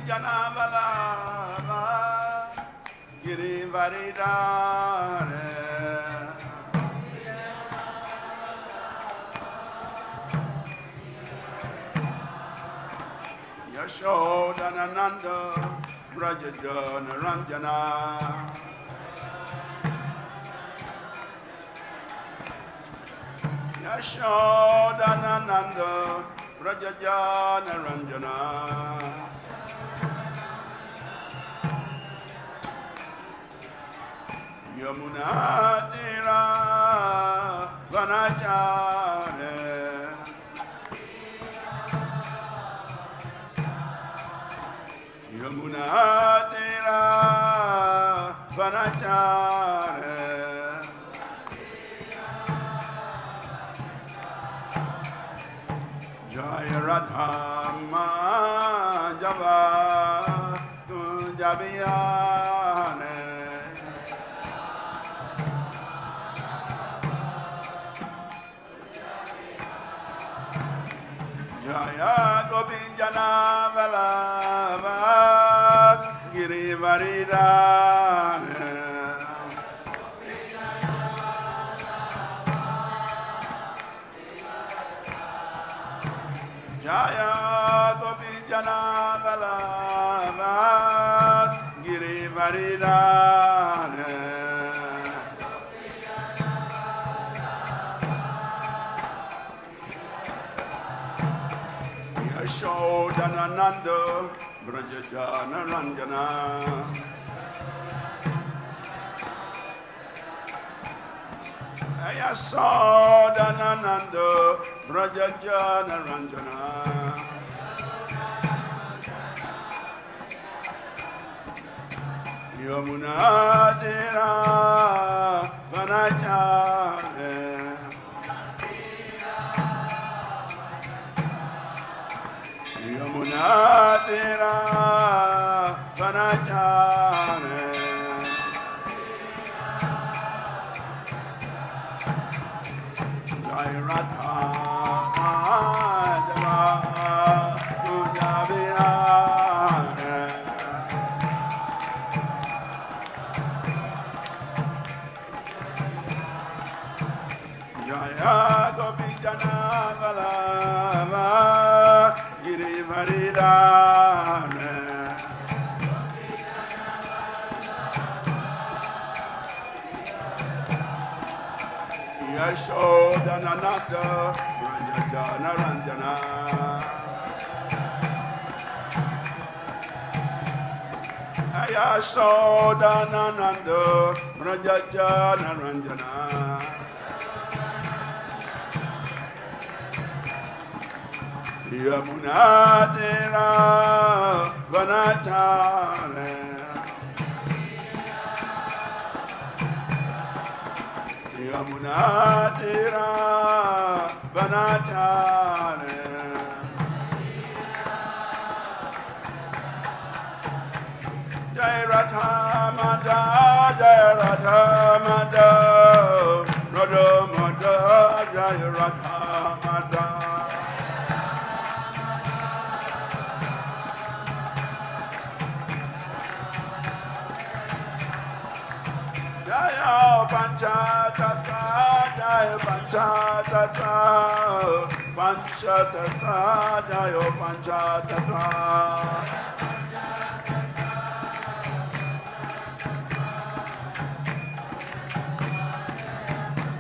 Janavala Girivaridhare Yashodanananda Brajajana Ranjana Yashodanananda Brajajana Ranjana Yamuna Tira Vanachare Yamuna Tira Vanachare Jaya Radha Java Tujabiyane Jaya Gopinjana Valava Girivaridhare Jaya Gopinjana Valava Girivaridhare Yashodanananda Brajajana Ranjana Yashodanananda Brajajana Ranjana Yamuna Tira Vanachare Yamuna Tira Vanachare Jai Radha Java Tujabiyane Jaya Gopinjana Valava Girivaridhare Yashodanananda Brajajana Ranjana Yashodanananda Brajajana Ranjana Yamuna Tira Vanachare Yamuna Tira Vanachare Jai Radha Mada Jai Radha Mada Radha Mada Jai Radha Mada Jaya Panchatattva Jaya Panchatattva Panchatattva Jaya Panchatattva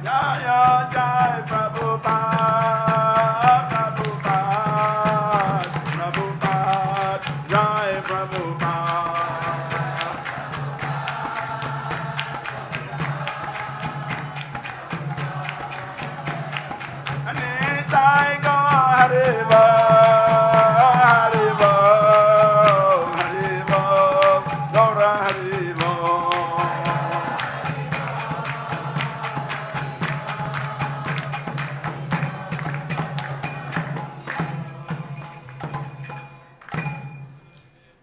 Jaya Jai Prabhupada Prabhupada Prabhupada Jai Prabhupada Jai Go Hariva Hariva Hariva Gaura Hariva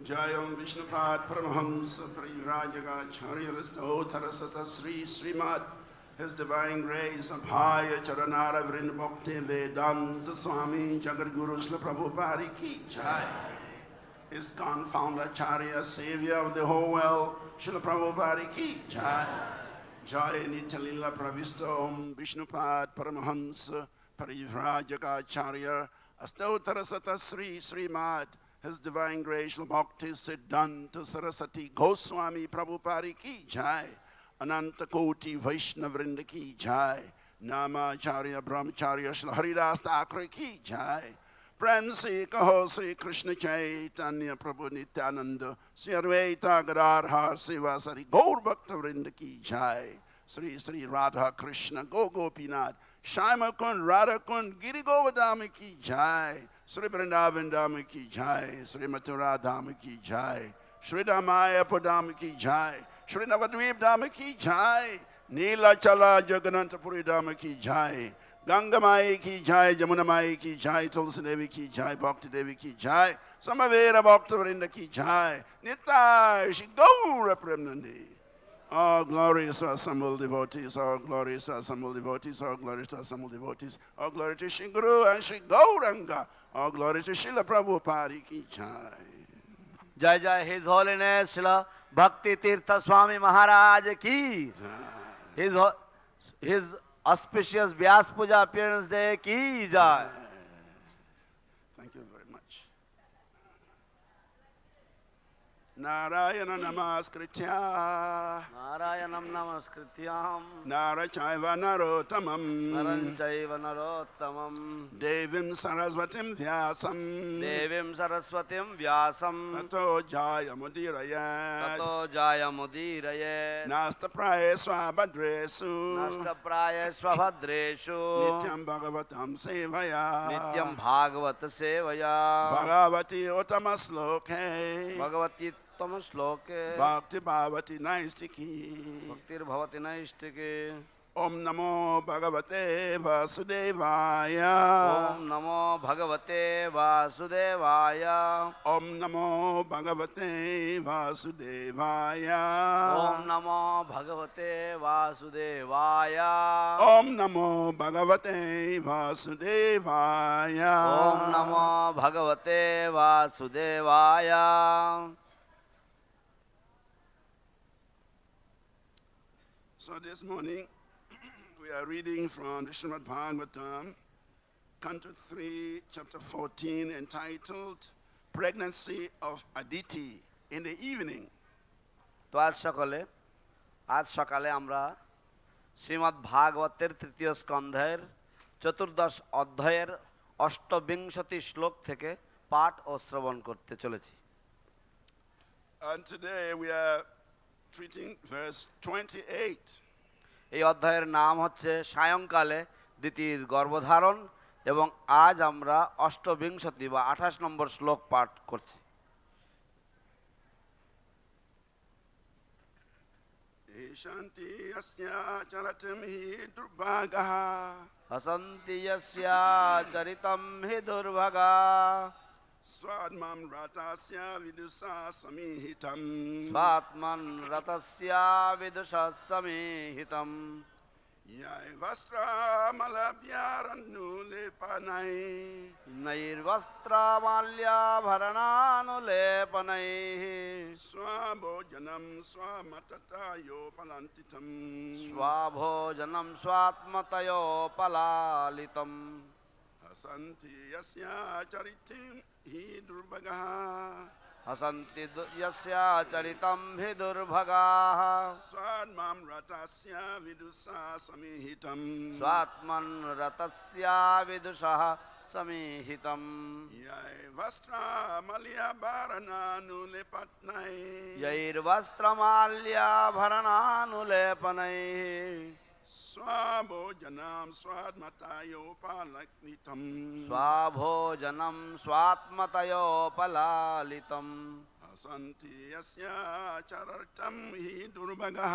Jayam Vishnupad Paramahamsa Parivrajaga Charya Srimad His Divine Grace of High Charanara Vrinda Bhakti Vedanta Swami Jagadguru Srila Prabhupada Ki Jai. ISKCON founder Acharya, savior of the whole world, Srila Prabhupada ki jai. Jai Nityalila Pravista Om Vishnupad Paramahamsa Parivrajagacharya Astottara Sata Sri Srimad His Divine Grace Bhakti Siddhanta Saraswati Goswami Prabhupada ki jai. Ananta Koti Vaishnavrinda ki jai. Namacharya Brahmacharya Shri Haridas Thakre ki jai. Pransi Kaho Sri Krishna Chaitanya Prabhu Nityananda Sri Advaita Gadadhar Srivasari Gaur Bhakta Vrinda ki jai. Sri Sri Radha Krishna Go Gopinath Shama Kund Radha Kund Giri Govardhama ki jai. Sri Vrindavan Dhama ki jai. Sri Mathura Dhama ki jai. Sri Mayapur Dhama ki jai. Sri Navadvip Dhama ki jai. Nila Chala Jagannatapuri Dhama ki jai. Ganga Mai ki jai, Jamuna Mai ki jai, Tulsi Devi ki jai, Bhakti Devi ki jai, Samavera Bhakta Vrinda ki jai, Nitai Shri Gaura Premnandi. All glories to assembled devotees, all glories to assembled devotees, all glories to assembled devotees, all glory to Shri Guru and Shri Gauranga, all glory to Srila Prabhupada ki jai. Jai Jai His Holiness Srila Bhakti Tirtha Swami Maharaj ki. His auspicious Vyas Puja appearance day ki jai. Thank you very much. Narayana Namaskritya Narayanam Namaskrityam Narachaiva Narottamam Naranchaiva Narottamam Devim Saraswatim Vyasam Devim Saraswatim Vyasam Tato Jaya Mudirayat Tato Jaya Mudirayet Nasta Praya Swabhadresu Nasta Praya Svabhadreshu Nityam Bhagavatam Sevaya Nityam Bhagavata Sevaya Bhagavati Uttamasloke Bhagavati Uttama Shloke Bhakti Bhavati Naistiki Bhaktir Bhavati Naistike Om Namo Bhagavate Vasudevaya Om Namo Bhagavate Vasudevaya Om Namo Bhagavate Vasudevaya Om Namo Bhagavate Vasudevaya Om Namo Bhagavate Vasudevaya Om Namo Bhagavate Vasudevaya. So this morning we are reading from the Srimad Bhagavatam, Canto 3, Chapter 14, entitled Pregnancy of Aditi in the Evening. তো আজ সকালে আমরা শ্রীমদ্ ভাগবতের তৃতীয় স্কন্ধের চতুর্দশ অধ্যায়ের অষ্টবিংশতি শ্লোক থেকে পাঠ ও শ্রবণ করতে চলেছি। And today we are treating verse 28. এই অধ্যায়ের নাম হচ্ছে সায়ংকালে দিতির গর্ভধারণ এবং আজ আমরা অষ্টবিংশতি বা 28 নম্বর শ্লোক পাঠ করছি। Shanti asya charatam hi durbhaga হসন্তি যস্যা চরিতম he দুর্ভাগা Swadmam ratasya vidusa samihitam স্বাত্মন রতস্যা বিদুষা সমীহিতম Yai vastra malabhyarannu lepanai নৈর্বস্ত্রামাল্যাভরণানুলেপনৈঃ Swabhojanam swamatatayo palantitam স্বাভোজনম স্বাত্মতয়োপলালিতম Hasanti yasya charitim hi durbhaga হসন্তি যস্যা চরিতম he দুর্ভাগাঃ Swadmam ratasya vidusa samihitam স্বাত্মন রতস্যা বিদুষা সমীহিতম Yai vastra malyabarananu lepatnai যৈর্বস্ত্রমাল্যাভরণানুলেপনৈঃ Swabhojanam swadmatayo palaknitam স্বাভোজনম স্বাত্মতয়োপলালিতম Hasanti yasya charatam hi durbhaga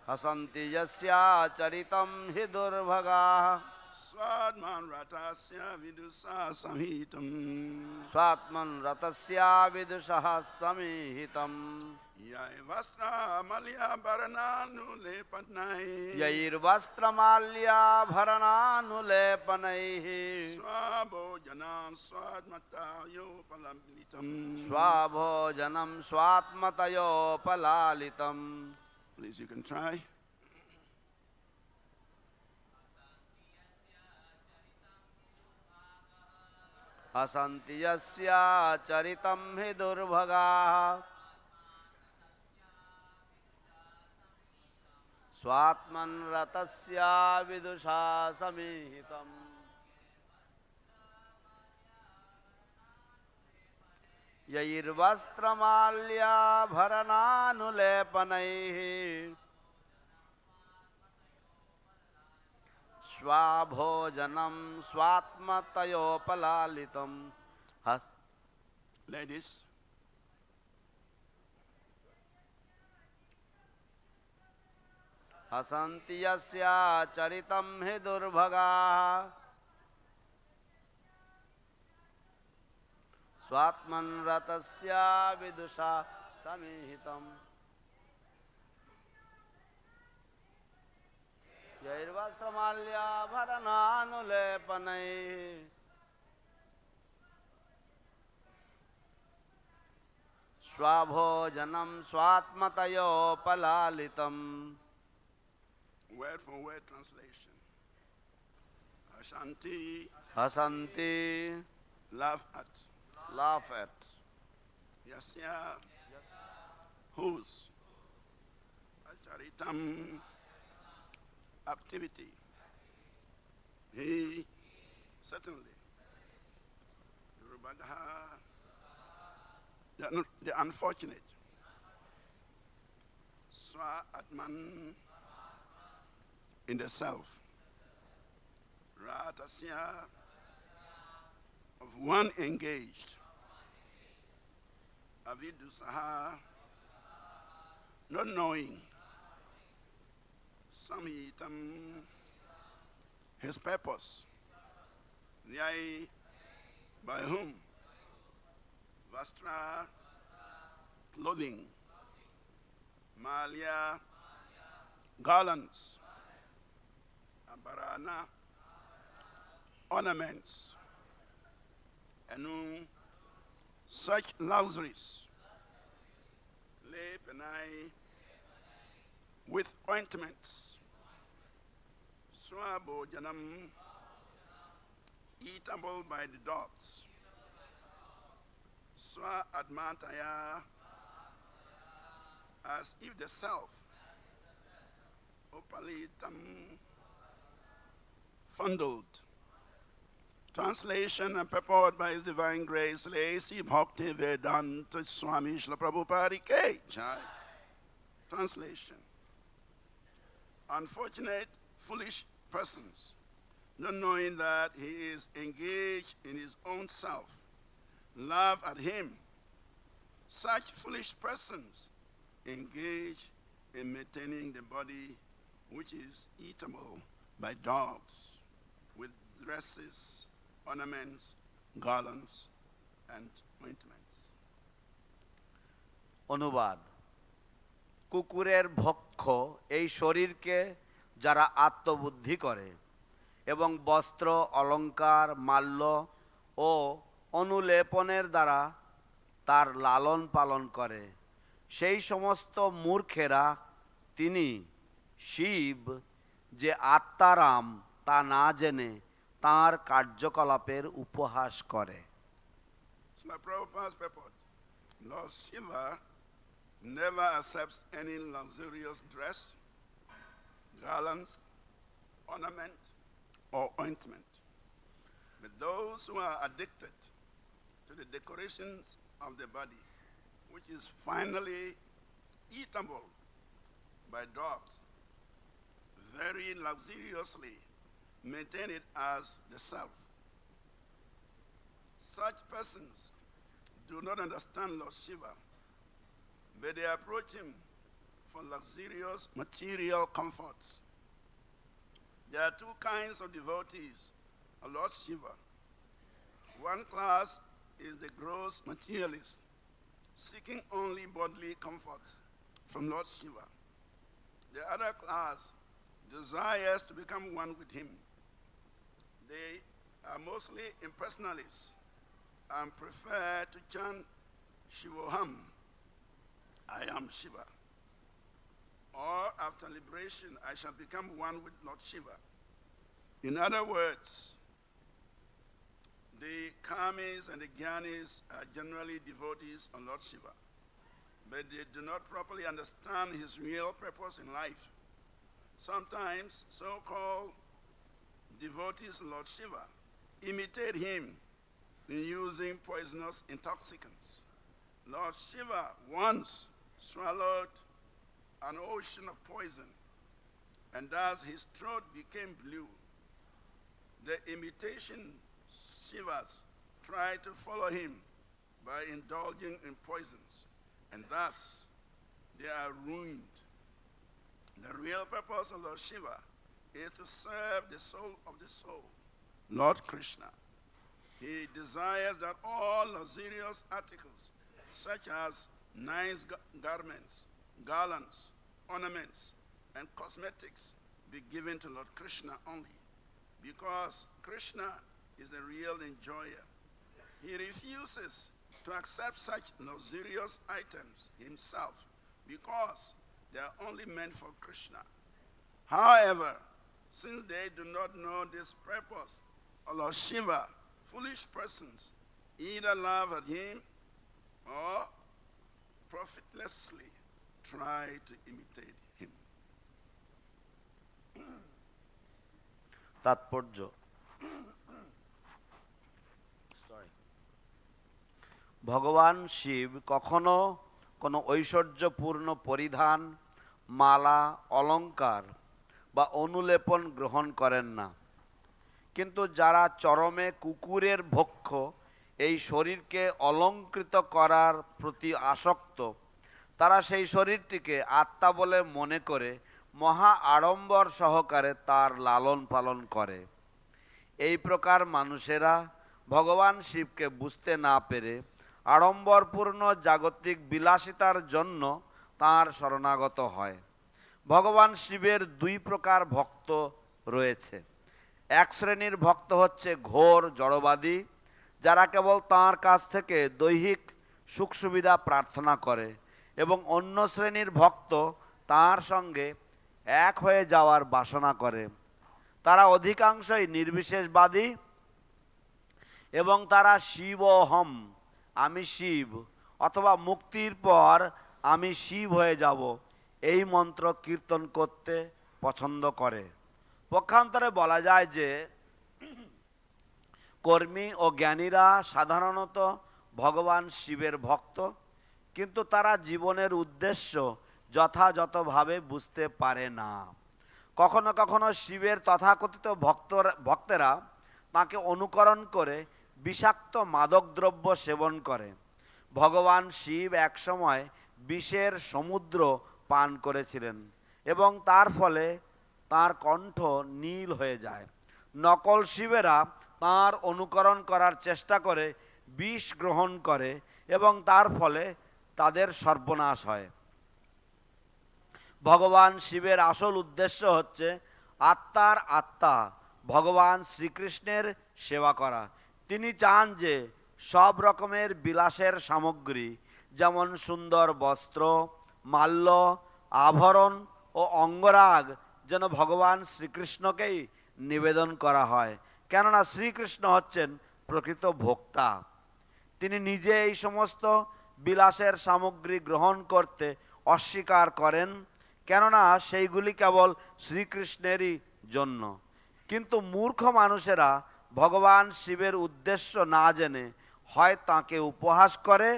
হসন্তি যস্যা চরিতম he দুর্ভাগাঃ Swadman Ratasya Vidusa Samhitam. Swatman ratasya vidushaha samihitam. Yai Vastra Malya Bharananu Lepatnai. Yairvastramalya bharananulepanaihi. Swabhojanam Swadmatayo Palamlitam. Swabhojanam swatmatayo palalitam. Please, you can try. Asanti yasya charitam hi durbhagaha. Swatman ratasya vidusha samihitam. Yairvastramalya bharananulepanaihi. Swabhojanam swatmatayo palalitam. Ladies. Hasanti yasya charitam hi durbhagaha. Swatman ratasya vidusha samihitam. Yairvastramalya bharananulepanaihi. Swabhojanam swatmatayo palalitam. Word for word translation. Ashanti. Hasanti. Laugh at. Laugh at. Yasya. Whose. Acharitam. Activity. He. Certainly. Durubhagaha. The unfortunate. Swa Atman. In the self. Ratasya. Of one engaged. Avidusaha. Not knowing. Samhitam. His purpose. Nyai. By whom? Vastra. Clothing. Malya. Garlands. Barana, ornaments, and such luxuries, lepenai, with ointments, swabhojanam, eatable by the dogs, swa admantaya, as if the self, opalitam, fondled. Translation and purport by His Divine Grace, Lacy Bhakti Vedanta Swami Srila Prabhupada K. Jai. Translation. Unfortunate, foolish persons, not knowing that he is engaged in his own self, laugh at him. Such foolish persons engage in maintaining the body which is eatable by dogs, with dresses, ornaments, garlands, and ointments. অনুবাদ কুকুরের ভক্ষ এই শরীরকে যারা আত্মবুদ্ধি করে এবং বস্ত্র অলংকার মাল্য ও অনুলেপনের দ্বারা তার লালন পালন করে সেই সমস্ত মূর্খেরা তিনি শিব যে আত্মারাম তা না জেনে তাঁর কার্যকলাপের উপহাস করে। Srila Prabhupada's purport. Lord Shiva never accepts any luxurious dress, garlands, ornament, or ointment. But those who are addicted to the decorations of the body, which is finally eatable by dogs, very luxuriously maintain it as the self. Such persons do not understand Lord Shiva, but they approach him for luxurious material comforts. There are two kinds of devotees of Lord Shiva. One class is the gross materialist, seeking only bodily comforts from Lord Shiva. The other class desires to become one with him. They are mostly impersonalists and prefer to chant Shivoham, I am Shiva. Or after liberation, I shall become one with Lord Shiva. In other words, the karmis and the jnanis are generally devotees of Lord Shiva, but they do not properly understand his real purpose in life. Sometimes so-called devotees of Lord Shiva imitate him in using poisonous intoxicants. Lord Shiva once swallowed an ocean of poison, and thus his throat became blue. The imitation Shivas try to follow him by indulging in poisons, and thus they are ruined. The real purpose of Lord Shiva is to serve the soul of the soul, Lord Krishna. He desires that all luxurious articles, such as nice garments, garlands, ornaments, and cosmetics, be given to Lord Krishna only, because Krishna is the real enjoyer. He refuses to accept such luxurious items himself because they are only meant for Krishna. However, since they do not know this purpose of Lord Shiva, foolish persons either laugh at him or profitlessly try to imitate him. তাৎপর্য ভগবান শিব কখনো কোনো ঐশ্বর্যপূর্ণ পরিধান, মালা, অলংকার বা অনুলেপন গ্রহণ করেন না। কিন্তু যারা চরমে কুকুরের ভক্ষ এই শরীরকে অলংকৃত করার প্রতি আসক্ত, তারা সেই শরীরটিকে আত্মা বলে মনে করে মহা আড়ম্বর সহকারে তার লালন পালন করে। এই প্রকার মানুষেরা ভগবান শিবকে বুঝতে না পেরে আড়ম্বরপূর্ণ জাগতিক বিলাসিতার জন্য তাঁর শরণাগত হয়। ভগবান শিবের দুই প্রকার ভক্ত রয়েছে। এক শ্রেণীর ভক্ত হচ্ছে ঘোর জড়বাদী, যারা কেবল তাঁর কাছ থেকে দৈহিক সুখ সুবিধা প্রার্থনা করে, এবং অন্য শ্রেণীর ভক্ত তাঁর সঙ্গে এক হয়ে যাওয়ার বাসনা করে। তারা অধিকাংশই নির্বিশেষবাদী এবং তারা শিবহম, আমি শিব, অথবা মুক্তির পর আমি শিব হয়ে যাব, এই মন্ত্র কীর্তন করতে পছন্দ করে। পক্ষান্তরে বলা যায় যে কর্মী ও জ্ঞানীরা সাধারণত ভগবান শিবের ভক্ত, কিন্তু তারা জীবনের উদ্দেশ্য যথাযথভাবে বুঝতে পারে না। কখনো কখনো শিবের তথাকথিত ভক্তেরা তাকে অনুকরণ করে বিষাক্ত মাদকদ্রব্য সেবন করে। ভগবান শিব একসময় বিষের সমুদ্র পান করেছিলেন এবং তার ফলে তার কণ্ঠ নীল হয়ে যায়। নকল শিবেরা তার অনুকরণ করার চেষ্টা করে বিষ গ্রহণ করে এবং তার ফলে তাদের সর্বনাশ হয়। ভগবান শিবের আসল উদ্দেশ্য হচ্ছে আত্মার আত্মা ভগবান শ্রীকৃষ্ণের সেবা করা। তিনি চান যে সব রকমের বিলাসের সামগ্রী, যেমন সুন্দর বস্ত্র, মাল্য, আভরণ ও অঙ্গরাগ যেন ভগবান শ্রীকৃষ্ণকেই নিবেদন করা হয়, কেননা শ্রীকৃষ্ণ হচ্ছেন প্রকৃত ভোক্তা। তিনি নিজে এই সমস্ত বিলাসের সামগ্রী গ্রহণ করতে অস্বীকার করেন, কেননা সেইগুলি কেবল শ্রীকৃষ্ণেরই জন্য। কিন্তু মূর্খ মানুষেরা ভগবান শিবের উদ্দেশ্য না জেনে হয় তাঁকে উপহাস করে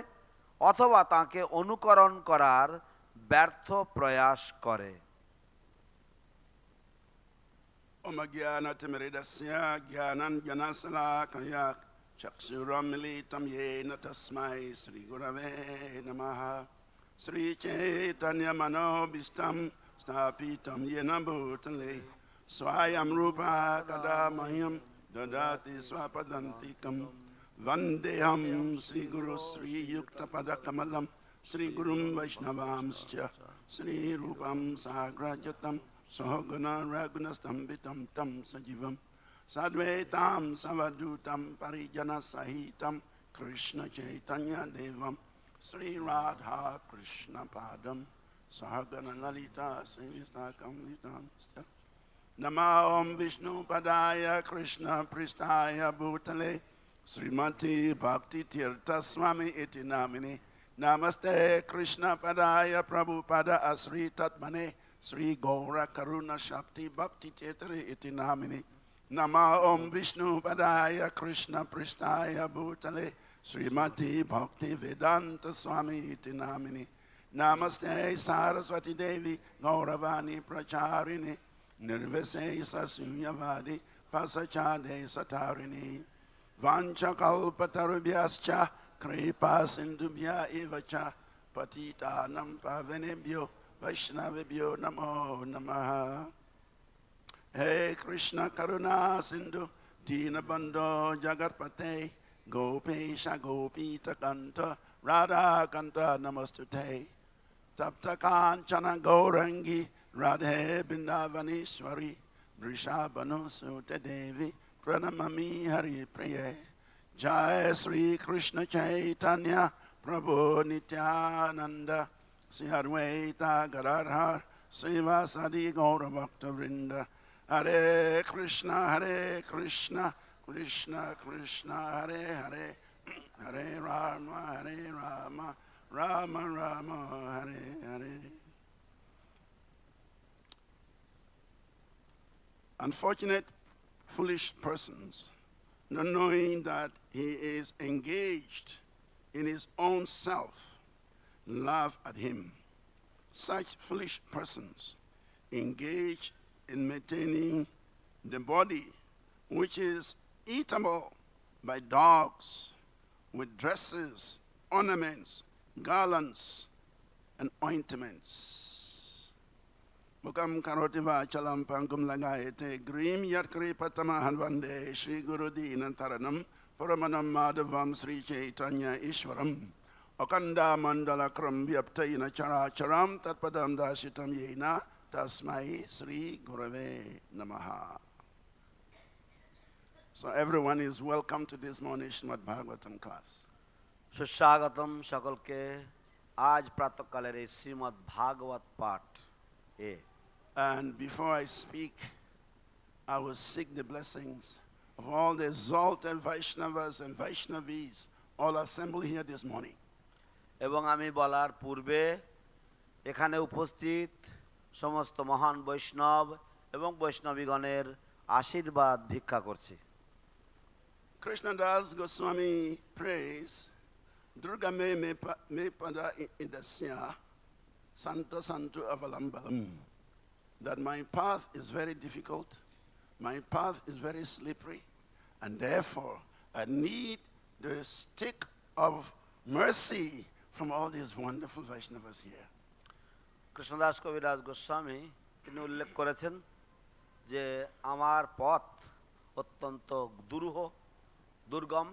অথবা তাঁকে অনুকরণ করার ব্যর্থ প্রয়াস করে। Omagyanatimeridasya gyanan gyanasalakaya chaksuramilitam yena tasmai Sri Gurave Namaha Sri Chaitanya Manobistam Stapitam Yena Bhutale Swayam Rupa Kada Mahyam Dadati Swapadantikam Vandeham Sri Guru Sri Yukta Padakamalam Sri Gurum Vaishnavamscha Sri Rupam Sagrajatam Sahagana Ragunastambitam Tam Sajivam Sadvetam Savadutam Parijana Sahitam Krishna Chaitanya Devam Sri Radha Krishna Padam Sahagana Lalita Srivistakam Litam Nama Om Vishnu Padaya Krishna Pristaya Bhutale Srimati Bhakti Tirtha Swami Iti Namini Namaste Krishna Padaya Prabhupada Asri Tatmane Sri Gaura Karuna Shakti Bhakti Tetari Iti Namini Nama Om Vishnu Padaya Krishna Pristaya Bhutale Srimati Bhakti Vedanta Swami Iti Namini Namaste Saraswati Devi Gauravani Pracharini Nirvesesa Sunyavadi Pasachade Satarini Vancha Kalpatarubhyascha Kripa Sindubhya Ivacha Patita Pavenebhyo Vaishnavibhyo Namo Namaha Hey Krishna Karuna Sindhu Dinabandho Jagarpate Gopesha Gopita Kanta Radha Kanta Namastute Tapta Kanchana Gaurangi Radhe Bindavanishwari Vrishabhanu Sute Devi Pranamami Hari Priye Jai Sri Krishna Chaitanya Prabhu Nityananda Sri Advaita Gadadhar Srivasadi Gaura Bhakta Vrinda Hare Krishna Krishna Krishna Hare Hare Hare Rama Rama Rama Hare Hare. Unfortunate, foolish persons, not knowing that he is engaged in his own self, laugh at him. Such foolish persons engage in maintaining the body, which is eatable by dogs, with dresses, ornaments, garlands, and ointments. Mukam karoti vachalam pangum lagayate grim yat kripatamahan vande Shri Guru Dinantaranam Puramanam Madhavam Sri Chaitanya Ishwaram Akanda Mandala Kram Vyaptaina Chara Charam Tatpadam Dashitam Yena Tasmai Sri Gurave Namaha. So everyone is welcome to this morning Srimad Bhagavatam class. सुस्वागतम सकल के आज प्रातः काले रे श्रीमद् भागवत पाठ ए. And before I speak, I will seek the blessings of all the exalted Vaishnavas and Vaishnavis all assembled here this morning. এবং আমি বলার পূর্বে এখানে উপস্থিত সমস্ত মহান বৈষ্ণব এবং বৈষ্ণবীগণের আশীর্বাদ ভিক্ষা করছি. Krishnadas Goswami prays Durga me pada indasya Santa Santu Avalambalam, that my path is very difficult, my path is very slippery, and therefore I need the stick of mercy from all these wonderful Vaishnavas here. Krishnadas কবিরাজ গোস্বামী তিনি উল্লেখ করেছেন যে আমার পথ অত্যন্ত দুর্গম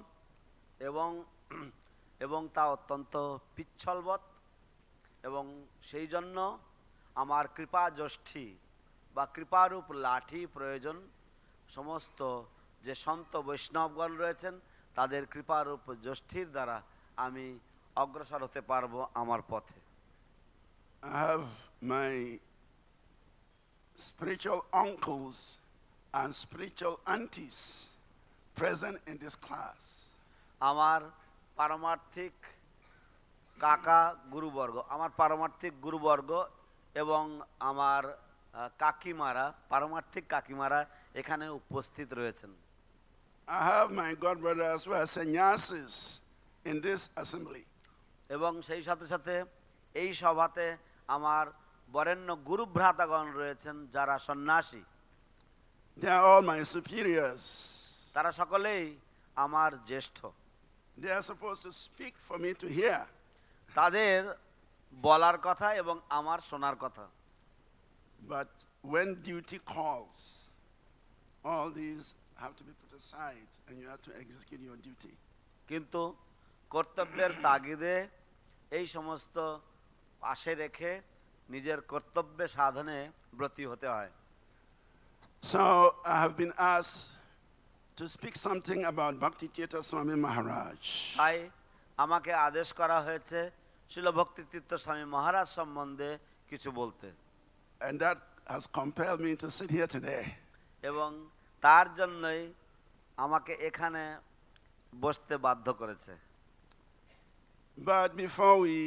এবং তা অত্যন্ত পিচ্ছলবৎ, এবং সেই জন্য আমার কৃপা যষ্ঠী বা কৃপারূপ লাঠি প্রয়োজন। সমস্ত যে সন্ত বৈষ্ণবগণ রয়েছেন তাদের কৃপারূপ যষ্ঠীর দ্বারা আমি অগ্রসর হতে পারবো আমার পথে। I have my spiritual uncles and spiritual aunties present in this class. আমার পারমার্থিক কাকা গুরুবর্গ, আমার পারমার্থিক গুরুবর্গ এবং আমার কাকিমারা, পারমার্থিক কাকিমারা এখানে উপস্থিত রয়েছেন। I have my god brothers who are sannyasis in this assembly. এবং সেই সাথে সাথে এই সভাতে আমার বরেণ্য গুরুভ্রাতাগণ রয়েছেন যারা সন্ন্যাসী। They are all my superiors. তারা সকলেই আমার জ্যেষ্ঠ। They are supposed to speak for me to hear. তাদের বলার কথা এবং আমার শোনার কথা। But when duty calls, all these have to be put aside and you have to execute your duty. কিন্তু কর্তব্যের তাগিদে এই সমস্ত পাশে রেখে নিজের কর্তব্যে সাধনে ব্রতী হতে হয়। So I have been asked to speak something about Bhakti Tirtha Swami Maharaj. তাই আমাকে আদেশ করা হয়েছে শিল ভক্তি তীর্থ স্বামী মহারাজ সম্বন্ধে কিছু বলতে। And that has compelled me to sit here today. এবং তার জন্যই আমাকে এখানে বসতে বাধ্য করেছে। But before we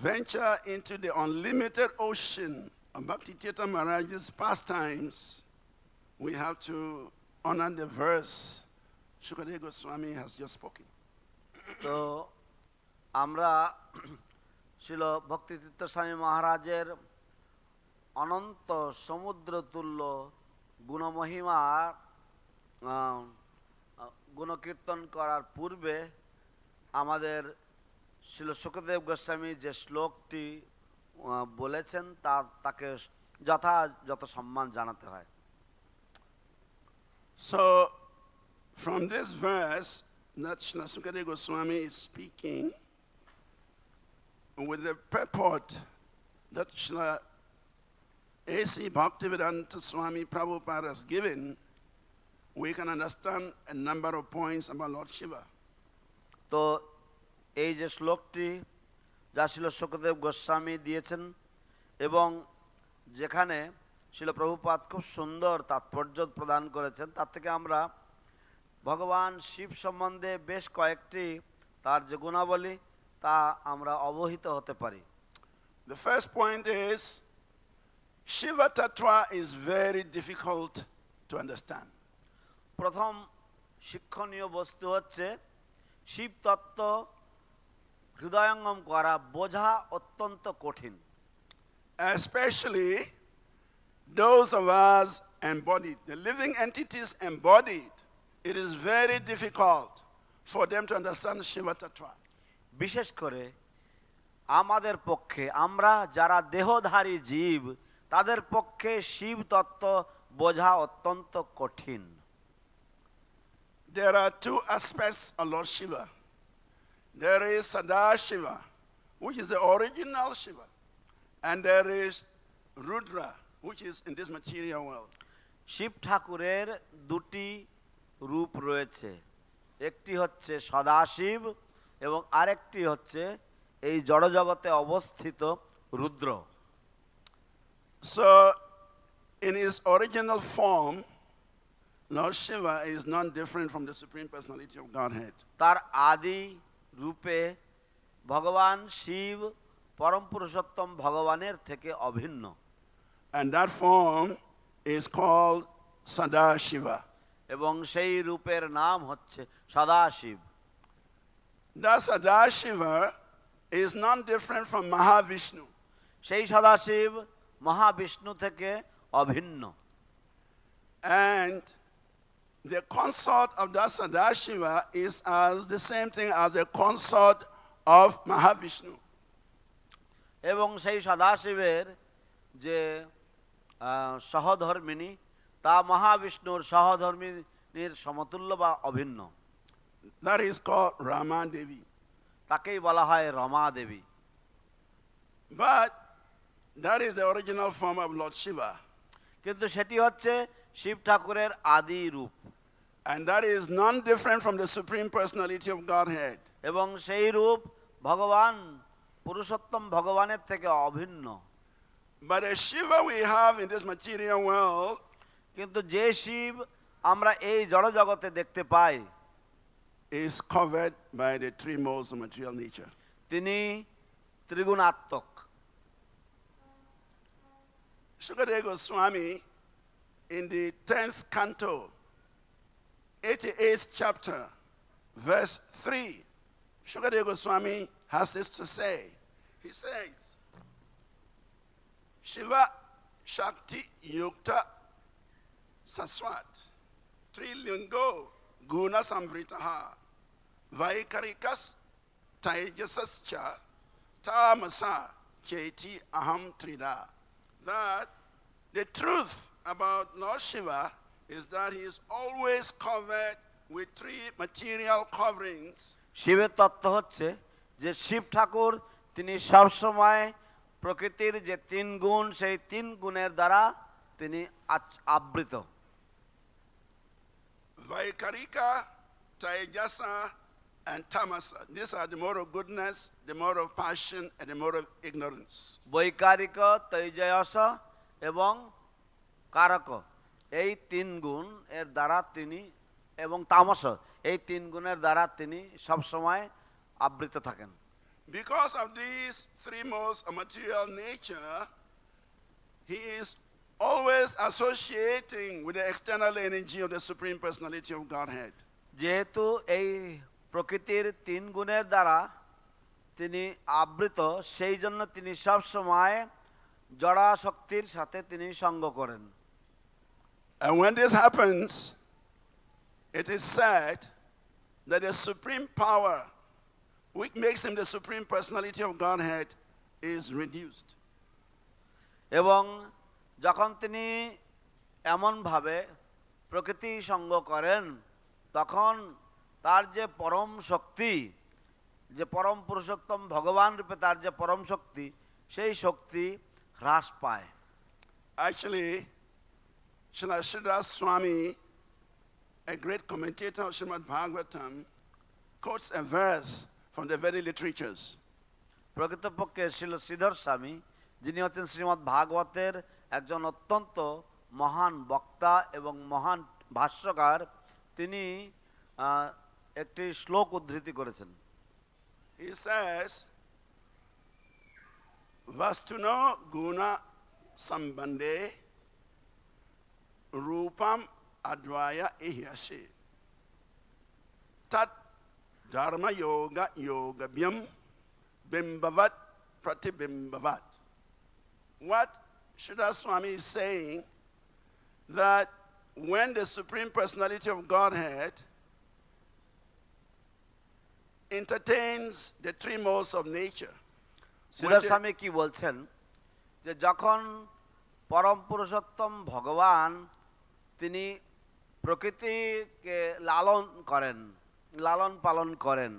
venture into the unlimited ocean of Bhakti Tirtha Maharaj's pastimes, we have to honor the verse Shukadeva Goswami has just spoken. তো আমরা শিল ভক্তি তীর্থ স্বামী মহারাজের অনন্ত সমুদ্র তুল্য গুণমহিমা গুণকীর্তন করার পূর্বে আমাদের শিল সুখদেব গোস্বামী যে শ্লোকটি বলেছেন তাকে যথাযথ সম্মান জানাতে হয়। So from this verse that Srila Sukadeva Goswami is speaking, with the purport that Srila A.C. Bhaktivedanta Swami Prabhupada has given, we can understand a number of points about Lord Shiva. তো এই যে শ্লোকটি যা শিল সুখদেব গোস্বামী দিয়েছেন এবং যেখানে শিল প্রভুপাদ খুব সুন্দর তাৎপর্য প্রদান করেছেন, তার থেকে আমরা ভগবান শিব সম্বন্ধে বেশ কয়েকটি তার যে গুণাবলী তা আমরা অবহিত হতে পারি। The first point is Shiva Tattva is very difficult to understand. প্রথম শিক্ষণীয় বস্তু হচ্ছে শিব তত্ত্ব হৃদয়ঙ্গম করা বোঝা অত্যন্ত কঠিন। Especially those of us embodied, the living entities embodied, it is very difficult for them to understand Shiva Tattva. বিশেষ করে আমাদের পক্ষে, আমরা যারা দেহধারী জীব, তাদের পক্ষে শিব তত্ত্ব বোঝা অত্যন্ত কঠিন। There are two aspects of Lord Shiva. There is Sadashiva, which is the original Shiva, and there is Rudra, which is in this material world. Shiva ঠাকুরের দুটি রূপ রয়েছে, একটি হচ্ছে সদাশিব এবং আরেকটি হচ্ছে এই জড়জগতে অবস্থিত রুদ্র। So in his original form, Lord Shiva is not different from the Supreme Personality of Godhead. তার আদি রূপে ভগবান শিব পরম পুরুষোত্তম ভগবানের থেকে অভিন্ন। And that form is called Sadashiva. এবং সেই রূপের নাম হচ্ছে Sadashiv. That Sadashiva is not different from Mahavishnu. সেই সদাশিব মহাবিষ্ণু থেকে অভিন্ন। And the consort of that Sadashiva is as the same thing as a consort of Mahavishnu. এবং সেই সদাশিবের যে সহধর্মিণী, তা মহাবিষ্ণুর সহধর্মিণীর সমতুল্য বা অভিন্ন। That is called Rama Devi. তাকেই বলা হয় রমা দেবী। But that is the original form of Lord Shiva. কিন্তু সেটি হচ্ছে শিব ঠাকুরের আদি রূপ। And that is none different from the Supreme Personality of Godhead. এবং সেই রূপ ভগবান পুরুষোত্তম ভগবানের থেকে অভিন্ন। But the Shiva we have in this material world কিন্তু যে শিব আমরা এই জড়জগতে দেখতে পাই is covered by the three modes of material nature. তিনি ত্রিগুণাত্মক। Shukadeva Goswami in the 10th canto, 88th chapter, verse 3, Shukadeva Goswami has this to say. He says, Shiva Shakti Yukta Saswat Trilingo Guna Samvritaha Vaikarikas Taijasascha Tamasa Cheti Aham Trida. That the truth about Lord Shiva is that he is always covered with three material coverings. শিবের তত্ত্ব হচ্ছে যে শিব ঠাকুর তিনি সবসময় প্রকৃতির যে তিন গুণ সেই তিন গুণের দ্বারা তিনি আবৃত। Vaikarika, Taijasa, and Tamasa. These are the mode of goodness, the mode of passion, and the mode of ignorance. বৈকারিক, তৈজয়স এবং কারক, এই তিন গুণ এর দ্বারা তিনি, এবং তামস, এই তিন গুণের দ্বারা তিনি সবসময় আবৃত থাকেন। Because of these three modes of material nature, he is always associating with the external energy of the Supreme Personality of Godhead. যেহেতু এই প্রকৃতির তিন গুণের দ্বারা তিনি আবৃত, সেই জন্য তিনি সব সময় জড়া শক্তির সাথে তিনি সঙ্গ করেন। And when this happens, it is said that the supreme power which makes him the Supreme Personality of Godhead is reduced. এবং যখন তিনি এমনভাবে প্রকৃতি সঙ্গ করেন, তখন তার যে পরম শক্তি, যে পরম পুরুষোত্তম ভগবান রূপে তার যে পরম শক্তি, সেই শক্তি হ্রাস পায়। Actually, Srivas Swami, a great commentator of Srimad Bhagavatam, quotes a verse from the very literatures. প্রকৃতপক্ষে শ্রীধর স্বামী, যিনি হচ্ছেন শ্রীমদ্ ভাগবতের একজন অত্যন্ত মহান বক্তা এবং মহান ভাষ্যকার, তিনি একটি শ্লোক উদ্ধৃতি করেছেন। He says, Vastuno guna sambande rupam advaya ihyashe tat dharma yoga yogabhyam bimbavat pratibimbavat. What Srivas Swami is saying, that when the Supreme Personality of Godhead entertains the three modes of nature, Sridhar স্বামী কি বলছেন, যে যখন পরম পুরুষোত্তম ভগবান তিনি প্রকৃতিকে লালন পালন করেন,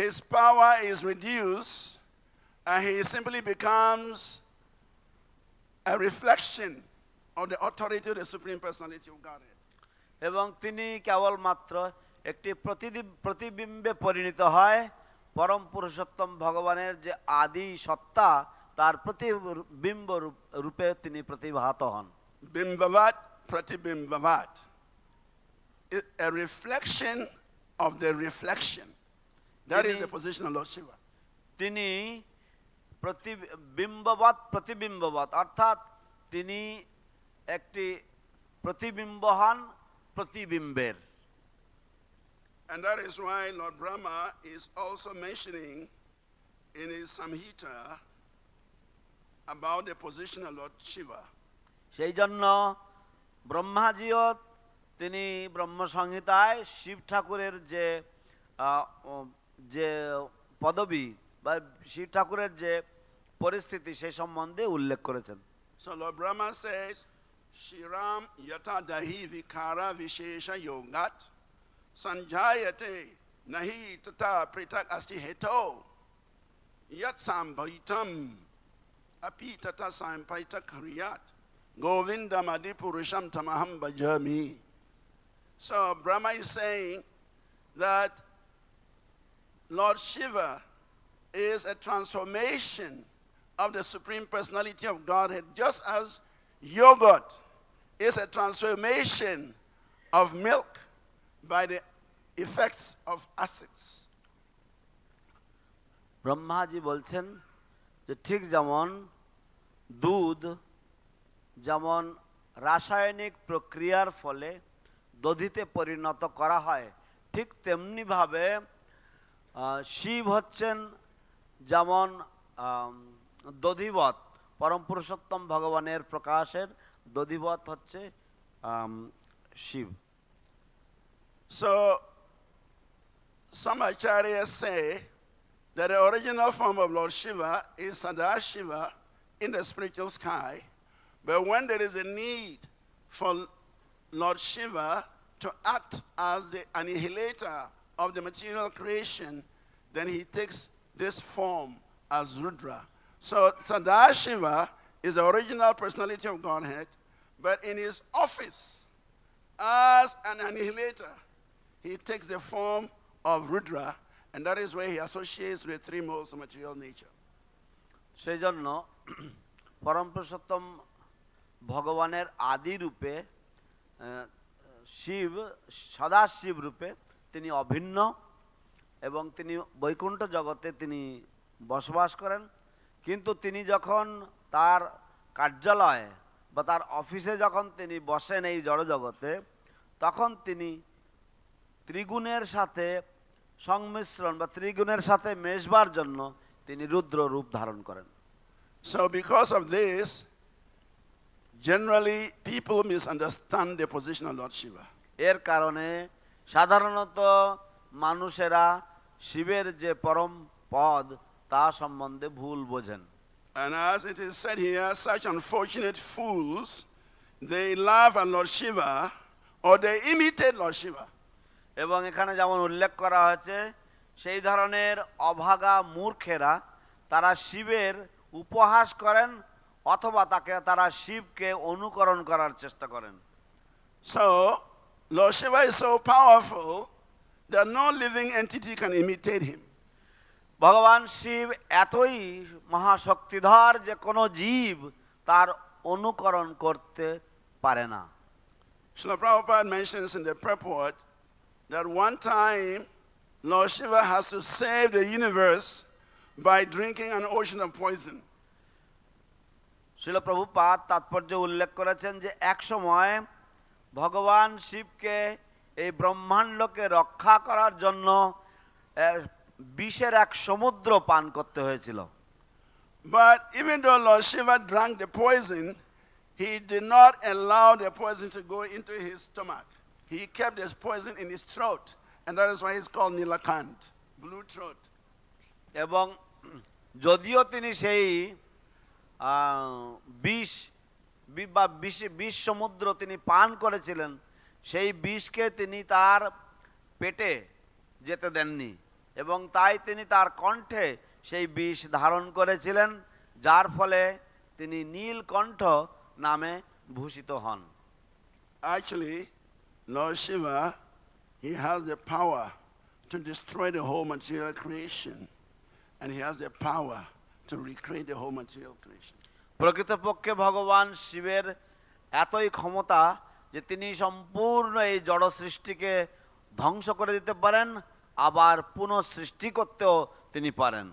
his power is reduced and he simply becomes a reflection of the authority of the Supreme Personality of Godhead. এবং তিনি কেবলমাত্র একটি প্রতিবিম্বে পরিণত হয় পরম পুরুষোত্তম ভগবানের যে আদি সত্তা, তার প্রতিবিম্ব রূপে তিনি প্রতিভাত হন। Bimbavat pratibimbavat, a reflection of the reflection. That is the position of Lord Shiva. তিনি প্রতিবিম্ববাদ, অর্থাৎ তিনি একটি প্রতিবিম্ব হন প্রতিবিম্বের। And that is why Lord Brahma is also mentioning in his Samhita about the position of Lord Shiva. সেই জন্য ব্রহ্মাজিও তিনি ব্রহ্ম সংহিতায় শিব ঠাকুরের যে পদবী বা শিব ঠাকুরের যে পরিস্থিতি সে সম্বন্ধে উল্লেখ করেছেন। So Lord Brahma says, Shiram yata dahi vikara vishesha yogat sanjayate nahi tata pritak asti heto yat sambhaitam api tata sampaita kariyat govindam adi purusham tamaham bhajami. So Brahma is saying that Lord Shiva is a transformation of the Supreme Personality of Godhead, just as yogurt is a transformation of milk by the effects of acids. Brahmaji বলছেন যে ঠিক যেমন দুধ যেমন রাসায়নিক প্রক্রিয়ার ফলে দধিতে পরিণত করা হয়, ঠিক তেমনিভাবে শিব হচ্ছেন যেমন দধিবৎ, পরম পুরুষোত্তম ভগবানের প্রকাশের দধিবৎ হচ্ছে Shiva. So some acharyas say that the original form of Lord Shiva is Sadashiva in the spiritual sky, But when there is a need for Lord Shiva to act as the annihilator of the material creation, then he takes this form as Rudra. So Sadashiva is the original personality of Godhead, but in his office as an annihilator, he takes the form of Rudra, and that is where he associates with the three modes of material nature. সেই জন্য পরম পুরুষোত্তম ভগবানের আদি রূপে শিব সদাশিব রূপে তিনি অভিন্ন এবং তিনি বৈকুণ্ঠ জগতে তিনি বসবাস করেন। কিন্তু তিনি যখন তার কার্যালয়ে বা তার অফিসে যখন তিনি বসেন এই জড়জগতে, তখন তিনি ত্রিগুণের সাথে সংমিশ্রণ বা ত্রিগুণের সাথে মেশবার জন্য তিনি রুদ্র রূপ ধারণ করেন। So because of this, generally people misunderstand the position of Lord Shiva. এর কারণে সাধারণত মানুষেরা শিবের যে পরম পদ তা সম্বন্ধে ভুল বোঝেন। And as it is said here, such unfortunate fools, they laugh at Lord Shiva or they imitate Lord Shiva. এবং এখানে যেমন উল্লেখ করা হয়েছে, সেই ধরনের অভাগা মূর্খেরা তারা শিবের উপহাস করেন অথবা তারা শিবকে অনুকরণ করার চেষ্টা করেন। So Lord Shiva is so powerful that no living entity can imitate him. ভগবান শিব এতই মহাশক্তিধর যে কোনো জীব তার অনুকরণ করতে পারে না। Srila Prabhupada mentions in the purport that one time Lord Shiva has to save the universe by drinking an ocean of poison. শিল প্রভুপাদ তাৎপর্য উল্লেখ করেছেন যে এক সময় ভগবান শিবকে এই ব্রহ্মাণ্ডকে রক্ষা করার জন্য বিষের এক সমুদ্র পান করতে হয়েছিল। But even though Lord Shiva drank the poison, he did not allow the poison to go into his stomach. He kept this poison in his throat, and that is why it's called Nilakant, blue throat. এবং যদিও তিনি সেই বিষ সমুদ্র তিনি পান করেছিলেন, সেই বিষকে তিনি তার পেটে যেতে দেননি এবং তাই তিনি তার কণ্ঠে সেই বিষ ধারণ করেছিলেন, যার ফলে তিনি নীলকণ্ঠ নামে ভূষিত হন। Actually, Lord Shiva, he has the power to destroy the whole material creation, and he has the power to recreate the whole material creation. প্রকৃতপক্ষে ভগবান শিবের এতই ক্ষমতা যে তিনি সম্পূর্ণ এই জড় সৃষ্টিকে ধ্বংস করে দিতে পারেন, আবার পুনঃসৃষ্টি করতেও তিনি পারেন।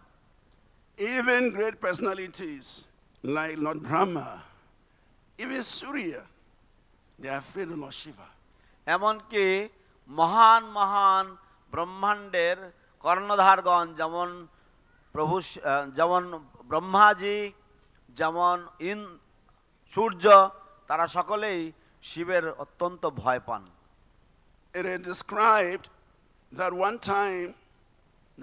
Even great personalities like Lord Brahma, even Surya, they are afraid of Lord Shiva. এমনকি মহান মহান ব্রহ্মাণ্ডের কর্ণধারগণ যেমন ব্রহ্মাজি, যেমন সূর্য, তারা সকলেই শিবের অত্যন্ত ভয় পান। It is described that one time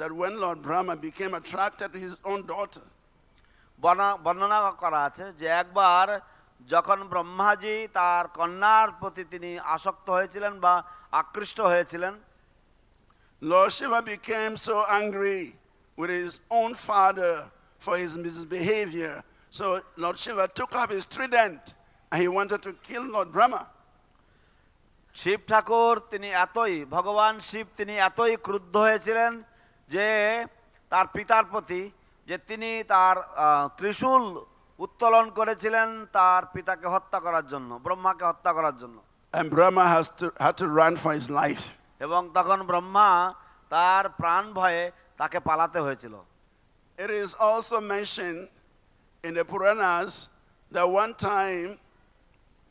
that when Lord Brahma became attracted to his own daughter, বর্ণনা করা আছে যে একবার যখন ব্রহ্মাজি তার কন্যার প্রতি তিনি আসক্ত হয়েছিলেন বা আকৃষ্ট হয়েছিলেন, Lord Shiva became so angry with his own father for his misbehavior. So Lord Shiva took up his trident and he wanted to kill Lord Brahma. Shiva ঠাকুর তিনি ভগবান শিব তিনি এতই ক্রুদ্ধ হয়েছিলেন যে তার পিতার প্রতি, যে তিনি তার ত্রিশূল উত্তোলন করেছিলেন তার পিতাকে হত্যা করার জন্য, ব্রহ্মাকে হত্যা করার জন্য। And Brahma had to run for his life. এবং তখন ব্রহ্মা তার প্রাণ ভয়ে তাকে পালাতে হয়েছিল। It is also mentioned in the Puranas that one time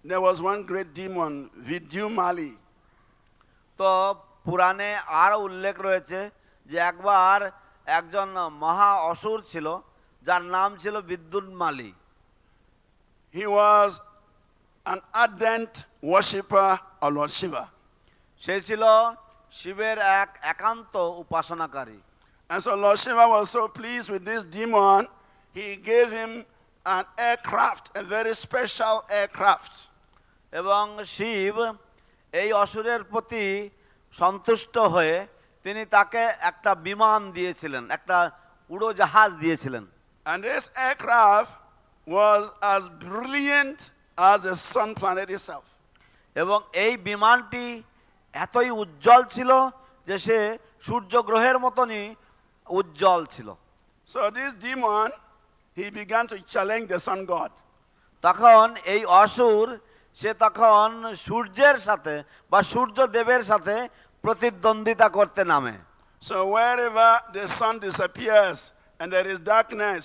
there was one great demon, Vidyumali. তো পুরাণে আরো উল্লেখ রয়েছে যে একবার একজন মহা অসুর ছিল যার নাম ছিল বিদ্যুন্মালী। He was an ardent worshipper of Lord Shiva. সে ছিল শিবের এক একান্ত উপাসনাকারী। And so Lord Shiva was so pleased with this demon, he gave him an aircraft, a very special aircraft. এবং শিব এই অসুরের প্রতি সন্তুষ্ট হয়ে তিনি তাকে একটা বিমান দিয়েছিলেন, একটা উড়োজাহাজ দিয়েছিলেন। And this aircraft was as brilliant as the sun planet itself. এবং এই বিমানটি এতই উজ্জ্বল ছিল যে সে সূর্য গ্রহের মতনই উজ্জ্বল ছিল। So this demon, he began to challenge the sun god. তখন এই অসুর সে তখন সূর্যের সাথে বা সূর্য দেবের সাথে প্রতিদ্বন্দ্বিতা করতে নামে। So wherever the sun disappears and there is darkness,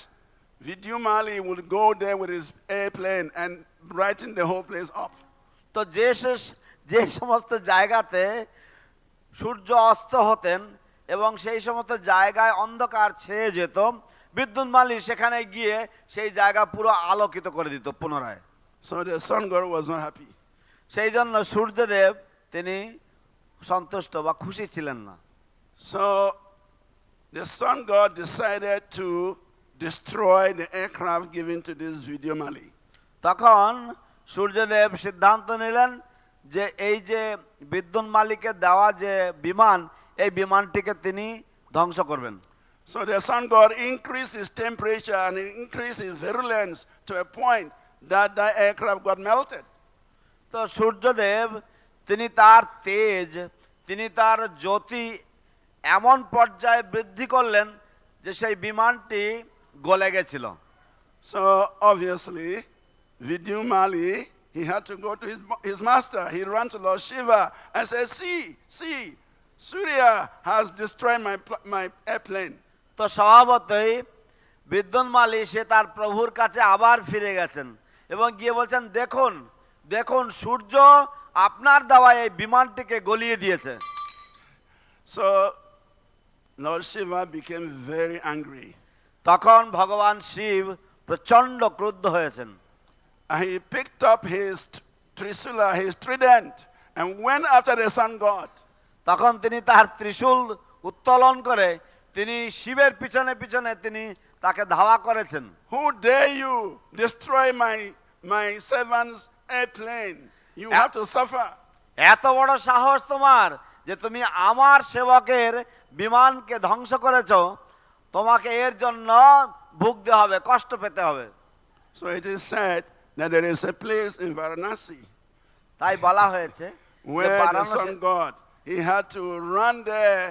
Vidyumali will go there with his airplane and brighten the whole place up. তো যে সমস্ত জায়গাতে সূর্য অস্ত হতেন এবং সেই সমস্ত জায়গায় অন্ধকার ছেয়ে যেত, বিদ্যুৎমালী সেখানে গিয়ে সেই জায়গা পুরো আলোকিত করে দিত পুনরায়। So the sun god was not happy. সেই জন্য সূর্যদেব তিনি সন্তুষ্ট বা খুশি ছিলেন না। So the sun god decided to destroy the aircraft given to this Vidyumali. তখন সূর্যদেব সিদ্ধান্ত নিলেন যে এই যে বিদ্যুৎ মালিকের দেওয়া যে বিমান, এই বিমানটিকে তিনি ধ্বংস করবেন। So the sun god increased his temperature and increased his virulence to a point that the aircraft got melted. তো সূর্যদেব তিনি তার তেজ, তিনি তার জ্যোতি এমন পর্যায়ে বৃদ্ধি করলেন যে সেই বিমানটি গলে গেছিল। So obviously Vidyumali, he had to go to his master. He ran to Lord Shiva and said, see, Surya has destroyed my airplane. তো স্বভাবতই বিদ্যুৎমালী সে তার প্রভুর কাছে আবার ফিরে গেছেন এবং গিয়ে বলছেন, দেখুন সূর্য আপনার দেওয়া এই বিমানটিকে গলিয়ে দিয়েছে। So Lord Shiva became very angry. তখন ভগবান শিব প্রচন্ড ক্রুদ্ধ হয়েছেন। And he picked up his trisula, his trident, and went after the sun god. তখন তিনি তার ত্রিশূল উত্তোলন করে তিনি শিবের পিছনে পিছনে তিনি তাকে ধাওয়া করেছেন। Who dare you destroy my servant's airplane? You have to suffer. এত বড় সাহস তোমার যে তুমি আমার সেবকের বিমানকে ধ্বংস করেছো, তোমাকে এর জন্য ভুগতে হবে, কষ্ট পেতে হবে। So it is said that there is a place in Varanasi তাই বলা হয়েছে where the sun god, he had to run there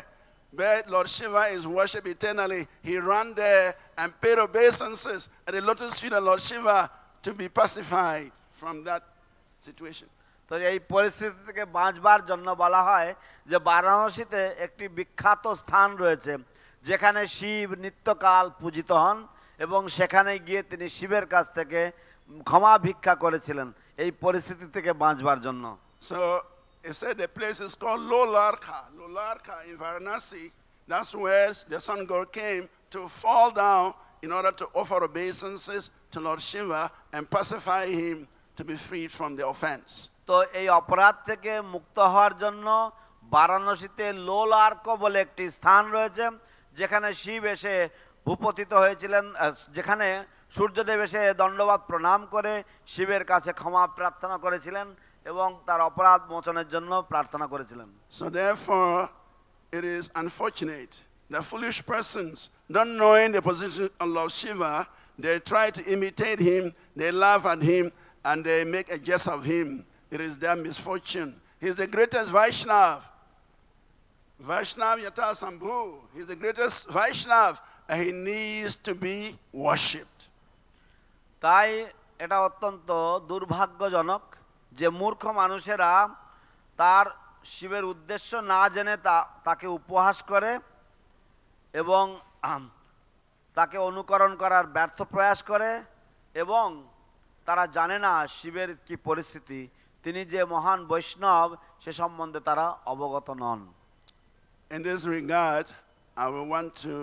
where Lord Shiva is worshipped eternally. He ran there and paid obeisances at the lotus feet of Lord Shiva to be pacified from that situation. তো এই পরিস্থিতি থেকে বাঁচবার জন্য বলা হয় যে বারাণসীতে একটি বিখ্যাত স্থান রয়েছে যেখানে শিব নিত্যকাল পূজিত হন এবং সেখানে গিয়ে তিনি শিবের কাছ থেকে ক্ষমা ভিক্ষা করেছিলেন এই পরিস্থিতি থেকে বাঁচবার জন্য। So it said the place is called Lolarka in Varanasi. That's where the sun god came to fall down in order to offer obeisances to Lord Shiva and pacify him to be freed from the offense. তো এই অপরাধ থেকে মুক্ত হওয়ার জন্য বারাণসীতে লোলার্ক বলে একটি স্থান রয়েছে যেখানে শিব এসে ভূপতিত হয়েছিলেন, যেখানে সূর্যদেব এসে দণ্ডবাদ প্রণাম করে শিবের কাছে ক্ষমা প্রার্থনা করেছিলেন এবং তার অপরাধ মোচনের জন্য প্রার্থনা করেছিলেন। So therefore it is unfortunate that foolish persons, not knowing the position of Lord Shiva, they try to imitate him, they laugh at him, and they make a jest of him. It is their misfortune. He is the greatest Vaishnav. Vaishnav Yata Sambhu. He is the greatest Vaishnav, and he needs to be worshipped. তাই এটা অত্যন্ত দুর্ভাগ্যজনক যে মূর্খ মানুষেরা তার শিবের উদ্দেশ্য না জেনে তাকে উপহাস করে এবং তাকে অনুকরণ করার ব্যর্থ প্রয়াস করে এবং তারা জানে না শিবের কি পরিস্থিতি, তিনি যে মহান বৈষ্ণব সে সম্বন্ধে তারা অবগত নন। In this regard, I will want to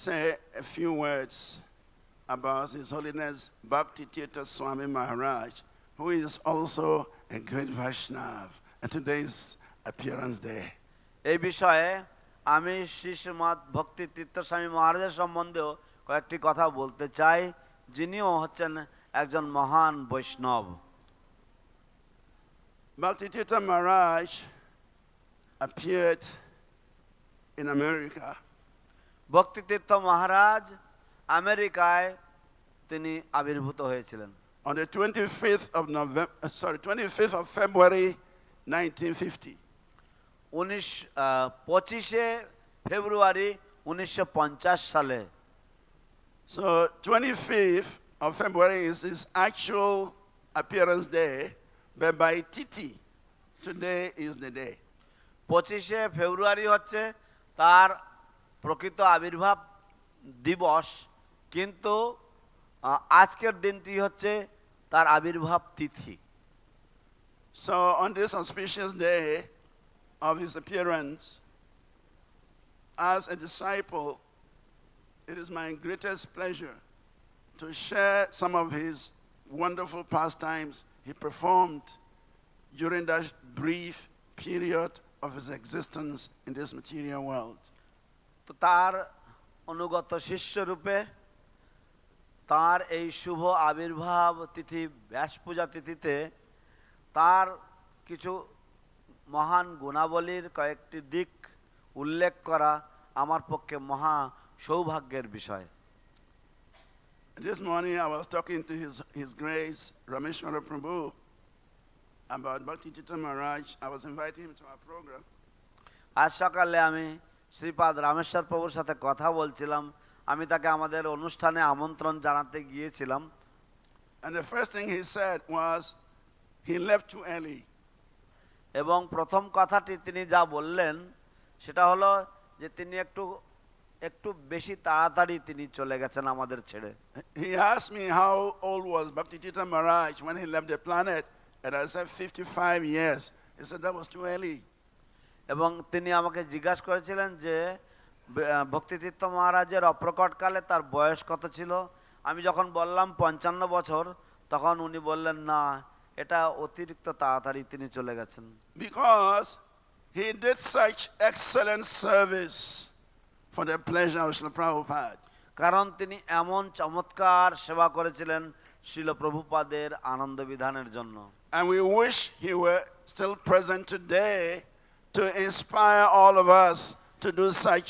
say a few words about His Holiness Bhakti Tirtha Swami Maharaj, who is also a great Vaishnav, and today's appearance day. এই বিষয়ে আমি শ্রীমদ ভক্তি তীর্থ স্বামী মহারাজের সম্বন্ধেও কয়েকটি কথা বলতে চাই, যিনিও হচ্ছেন একজন মহান বৈষ্ণব। Bhakti Tirtha Maharaj appeared in America ভক্তি তীর্থ মহারাজ আমেরিকায় তিনি আবির্ভূত হয়েছিলেন on the 25th of February 1950. 25শে ফেব্রুয়ারি 1950 সালে। So 25th of February is his actual appearance day, but by Tithi, today is the day. 25শে ফেব্রুয়ারি হচ্ছে তার প্রকৃত আবির্ভাব দিবস, কিন্তু আজকের দিনটি হচ্ছে তার আবির্ভাব তিথি। So on this auspicious day of his appearance, as a disciple, it is my greatest pleasure to share some of his wonderful pastimes he performed during that brief period of his existence in this material world. তো তার অনুগত শিষ্য রূপে তার এই শুভ আবির্ভাব তিথি ব্যাস পূজা তিথিতে তার কিছু মহান গুণাবলীর কয়েকটি দিক উল্লেখ করা আমার পক্ষে মহা সৌভাগ্যের বিষয়। This morning I was talking to His Grace Srivas Prabhu about Bhakti Tirtha Maharaj. I was inviting him to our program. আজ সকালে আমি শ্রীপাদ রামেশ্বর প্রভুর সাথে কথা বলছিলাম, আমি তাকে আমাদের অনুষ্ঠানে আমন্ত্রণ জানাতে গিয়েছিলাম। And the first thing he said was he left too early. এবং প্রথম কথাটি তিনি যা বললেন সেটা হলো যে তিনি একটু বেশি তাড়াতাড়ি তিনি চলে গেছেন আমাদের ছেড়ে। He asked me how old was Bhakti Tirtha Maharaj when he left the planet, and I said 55 years. He said that was too early. এবং তিনি আমাকে জিজ্ঞাসা করেছিলেন যে ভক্তিতীর্থ মহারাজের অপ্রকটকালে তার বয়স কত ছিল। আমি যখন বললাম 55 বছর, তখন উনি বললেন না, এটা অতিরিক্ত তাড়াতাড়ি তিনি চলে গেছেন। Because he did such excellent service for the pleasure of Srila Prabhupada. কারণ তিনি এমন চমৎকার সেবা করেছিলেন শ্রীল প্রভুপাদের আনন্দ বিধানের জন্য। And we wish he were still present today to inspire all of us to do such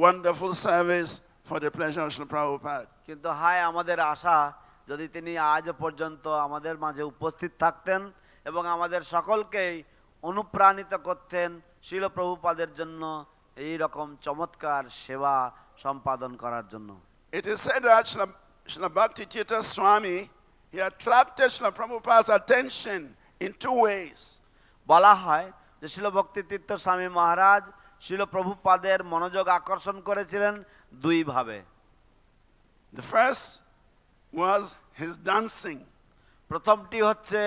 wonderful service for the pleasure of Srila Prabhupada. কিন্তু হায় আমাদের আশা যদি তিনি আজ পর্যন্ত আমাদের মাঝে উপস্থিত থাকতেন এবং আমাদের সকলকেই অনুপ্রাণিত করতেন শ্রীল প্রভুপাদের জন্য এই রকম চমৎকার সেবা সম্পাদন করার জন্য। It is said that Srila Bhakti Tirtha Swami, he attracted Srila Prabhupada's attention in two ways. বলা হয় যে শ্রীল ভক্তি তীর্থ স্বামী মহারাজ শ্রীল প্রভুপাদের মনোযোগ আকর্ষণ করেছিলেন দুই ভাবে। The first was his dancing. প্রথমটি হচ্ছে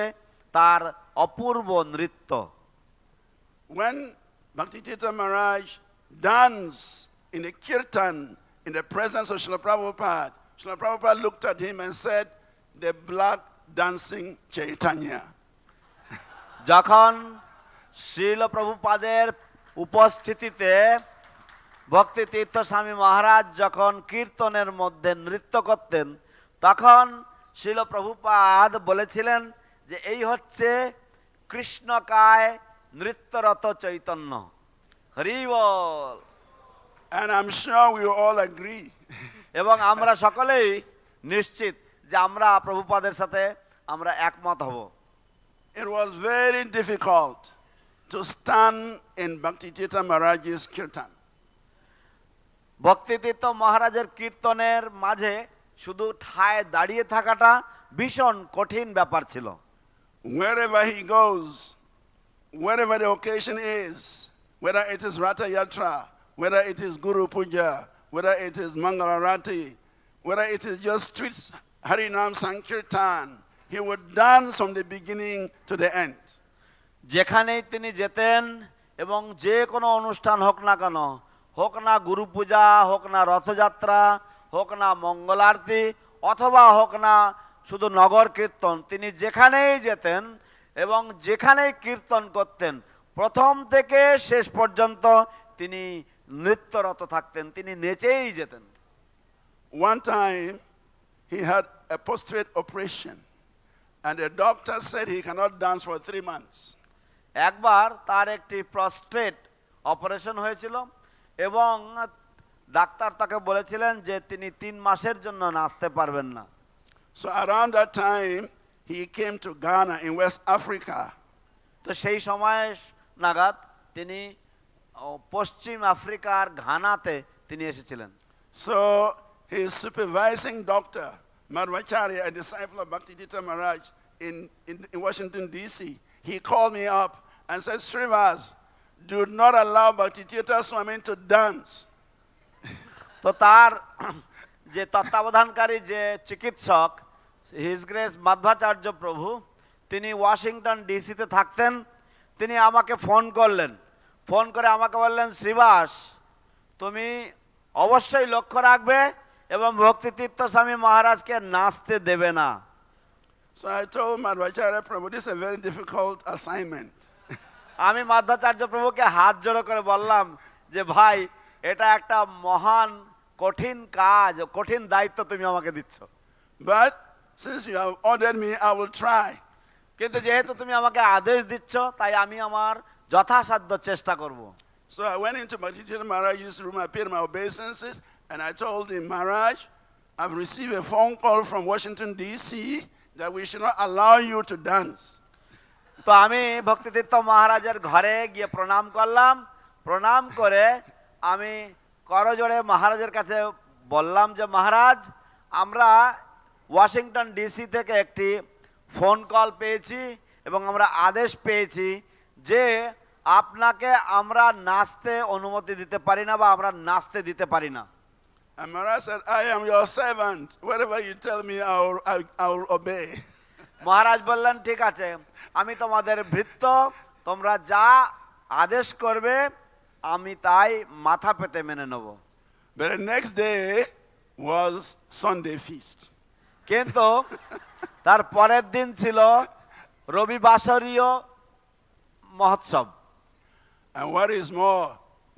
তার অপূর্ব নৃত্য। When Bhakti Tirtha Maharaj danced in the kirtan in the presence of Srila Prabhupada looked at him and said, "The black dancing Chaitanya." যখন শ্রীল প্রভুপাদের উপস্থিতিতে ভক্তি তীর্থ স্বামী মহারাজ যখন কীর্তনের মধ্যে নৃত্য করতেন, তখন শ্রীল প্রভুপাদ বলেছিলেন যে এই হচ্ছে কৃষ্ণকায় নৃত্যরত চৈতন্য। হরি বল। And I'm sure we all agree. এবং আমরা সকলেই নিশ্চিত যে আমরা প্রভুপাদের সাথে আমরা একমত হব। It was very difficult to stand in Bhakti Tirtha Maharaj's kirtan. ভক্তি তীর্থ মহারাজের কীর্তনের মাঝে শুধু ঠায় দাঁড়িয়ে থাকাটা ভীষণ কঠিন ব্যাপার ছিল। Wherever he goes, wherever the occasion is, whether it is Ratha Yatra, whether it is Guru Puja, whether it is Mangalarati, whether it is just streets Harinam Sankirtan, he would dance from the beginning to the end. যেখানেই তিনি যেতেন এবং যে কোনো অনুষ্ঠান হোক না কেন, হোক না গুরু পূজা, হোক না রথযাত্রা, হোক না মঙ্গল আরতি, অথবা হোক না শুধু নগর কীর্তন, তিনি যেখানেই যেতেন এবং যেখানেই কীর্তন করতেন প্রথম থেকে শেষ পর্যন্ত তিনি নৃত্যরত থাকতেন, তিনি নেচেই যেতেন। One time he had a prostate operation. And the doctor said he cannot dance for 3 months. একবার তার একটি প্রস্টেট অপারেশন হয়েছিল এবং ডাক্তার তাকে বলেছিলেন যে তিনি 3 মাসের জন্য নাচতে পারবেন না। So around that time, he came to Ghana in West Africa. তো সেই সময় নাগাদ তিনি পশ্চিম আফ্রিকার ঘানাতে তিনি এসেছিলেন। So his supervising doctor, Madhvacharya, a disciple of Bhakti Tirtha Maharaj in Washington, D.C., he called me up and said, Srivas, do not allow Bhakti Tirtha Swami to dance. তো তার যে তত্ত্বাবধানকারী যে চিকিৎসক হিজ গ্রেস মাধ্বাচার্য প্রভু, তিনি Washington ডিসিতে থাকতেন। তিনি আমাকে ফোন করলেন, ফোন করে আমাকে বললেন, শ্রীবাস, তুমি অবশ্যই লক্ষ্য রাখবে এবং ভক্তি তীর্থ স্বামী মহারাজকে নাচতে দেবে না। So I told Madhvacharya Prabhu, this is a very difficult assignment. আমি মাধ্বাচার্য প্রভুকে হাত জোড়ো করে বললাম যে ভাই, এটা একটা মহান কঠিন কাজ, কঠিন দায়িত্ব তুমি আমাকে দিচ্ছ। But since you have ordered me, I will try. কিন্তু যেহেতু তুমি আমাকে আদেশ দিচ্ছ, তাই আমি আমার যথাসাধ্য চেষ্টা করব। So I went into Bhakti Tirtha Maharaj's room, I paid my obeisances, and I told him, Maharaj, I've received a phone call from Washington, D.C., that we should not allow you to dance. তো আমি ভক্তি তীর্থ মহারাজের ঘরে গিয়ে প্রণাম করলাম। প্রণাম করে আমি করজোড়ে মহারাজের কাছে বললাম যে মহারাজ, আমরা ওয়াশিংটন ডিসি থেকে একটি ফোন কল পেয়েছি এবং আমরা আদেশ পেয়েছি যে আপনাকে আমরা নাচতে অনুমতি দিতে পারি না বা আমরা নাচতে দিতে পারি না। And Maharaj said, I am your servant. Whatever you tell me, I will obey. মহারাজ বললেন, ঠিক আছে, আমি তোমাদের ভৃত্য, তোমরা যা আদেশ করবে আমি তাই মাথা পেতে মেনে নেব। But the next day was Sunday feast. কিন্তু তার পরের দিন ছিল রবিবাসরীয় মহোৎসব। And what is more,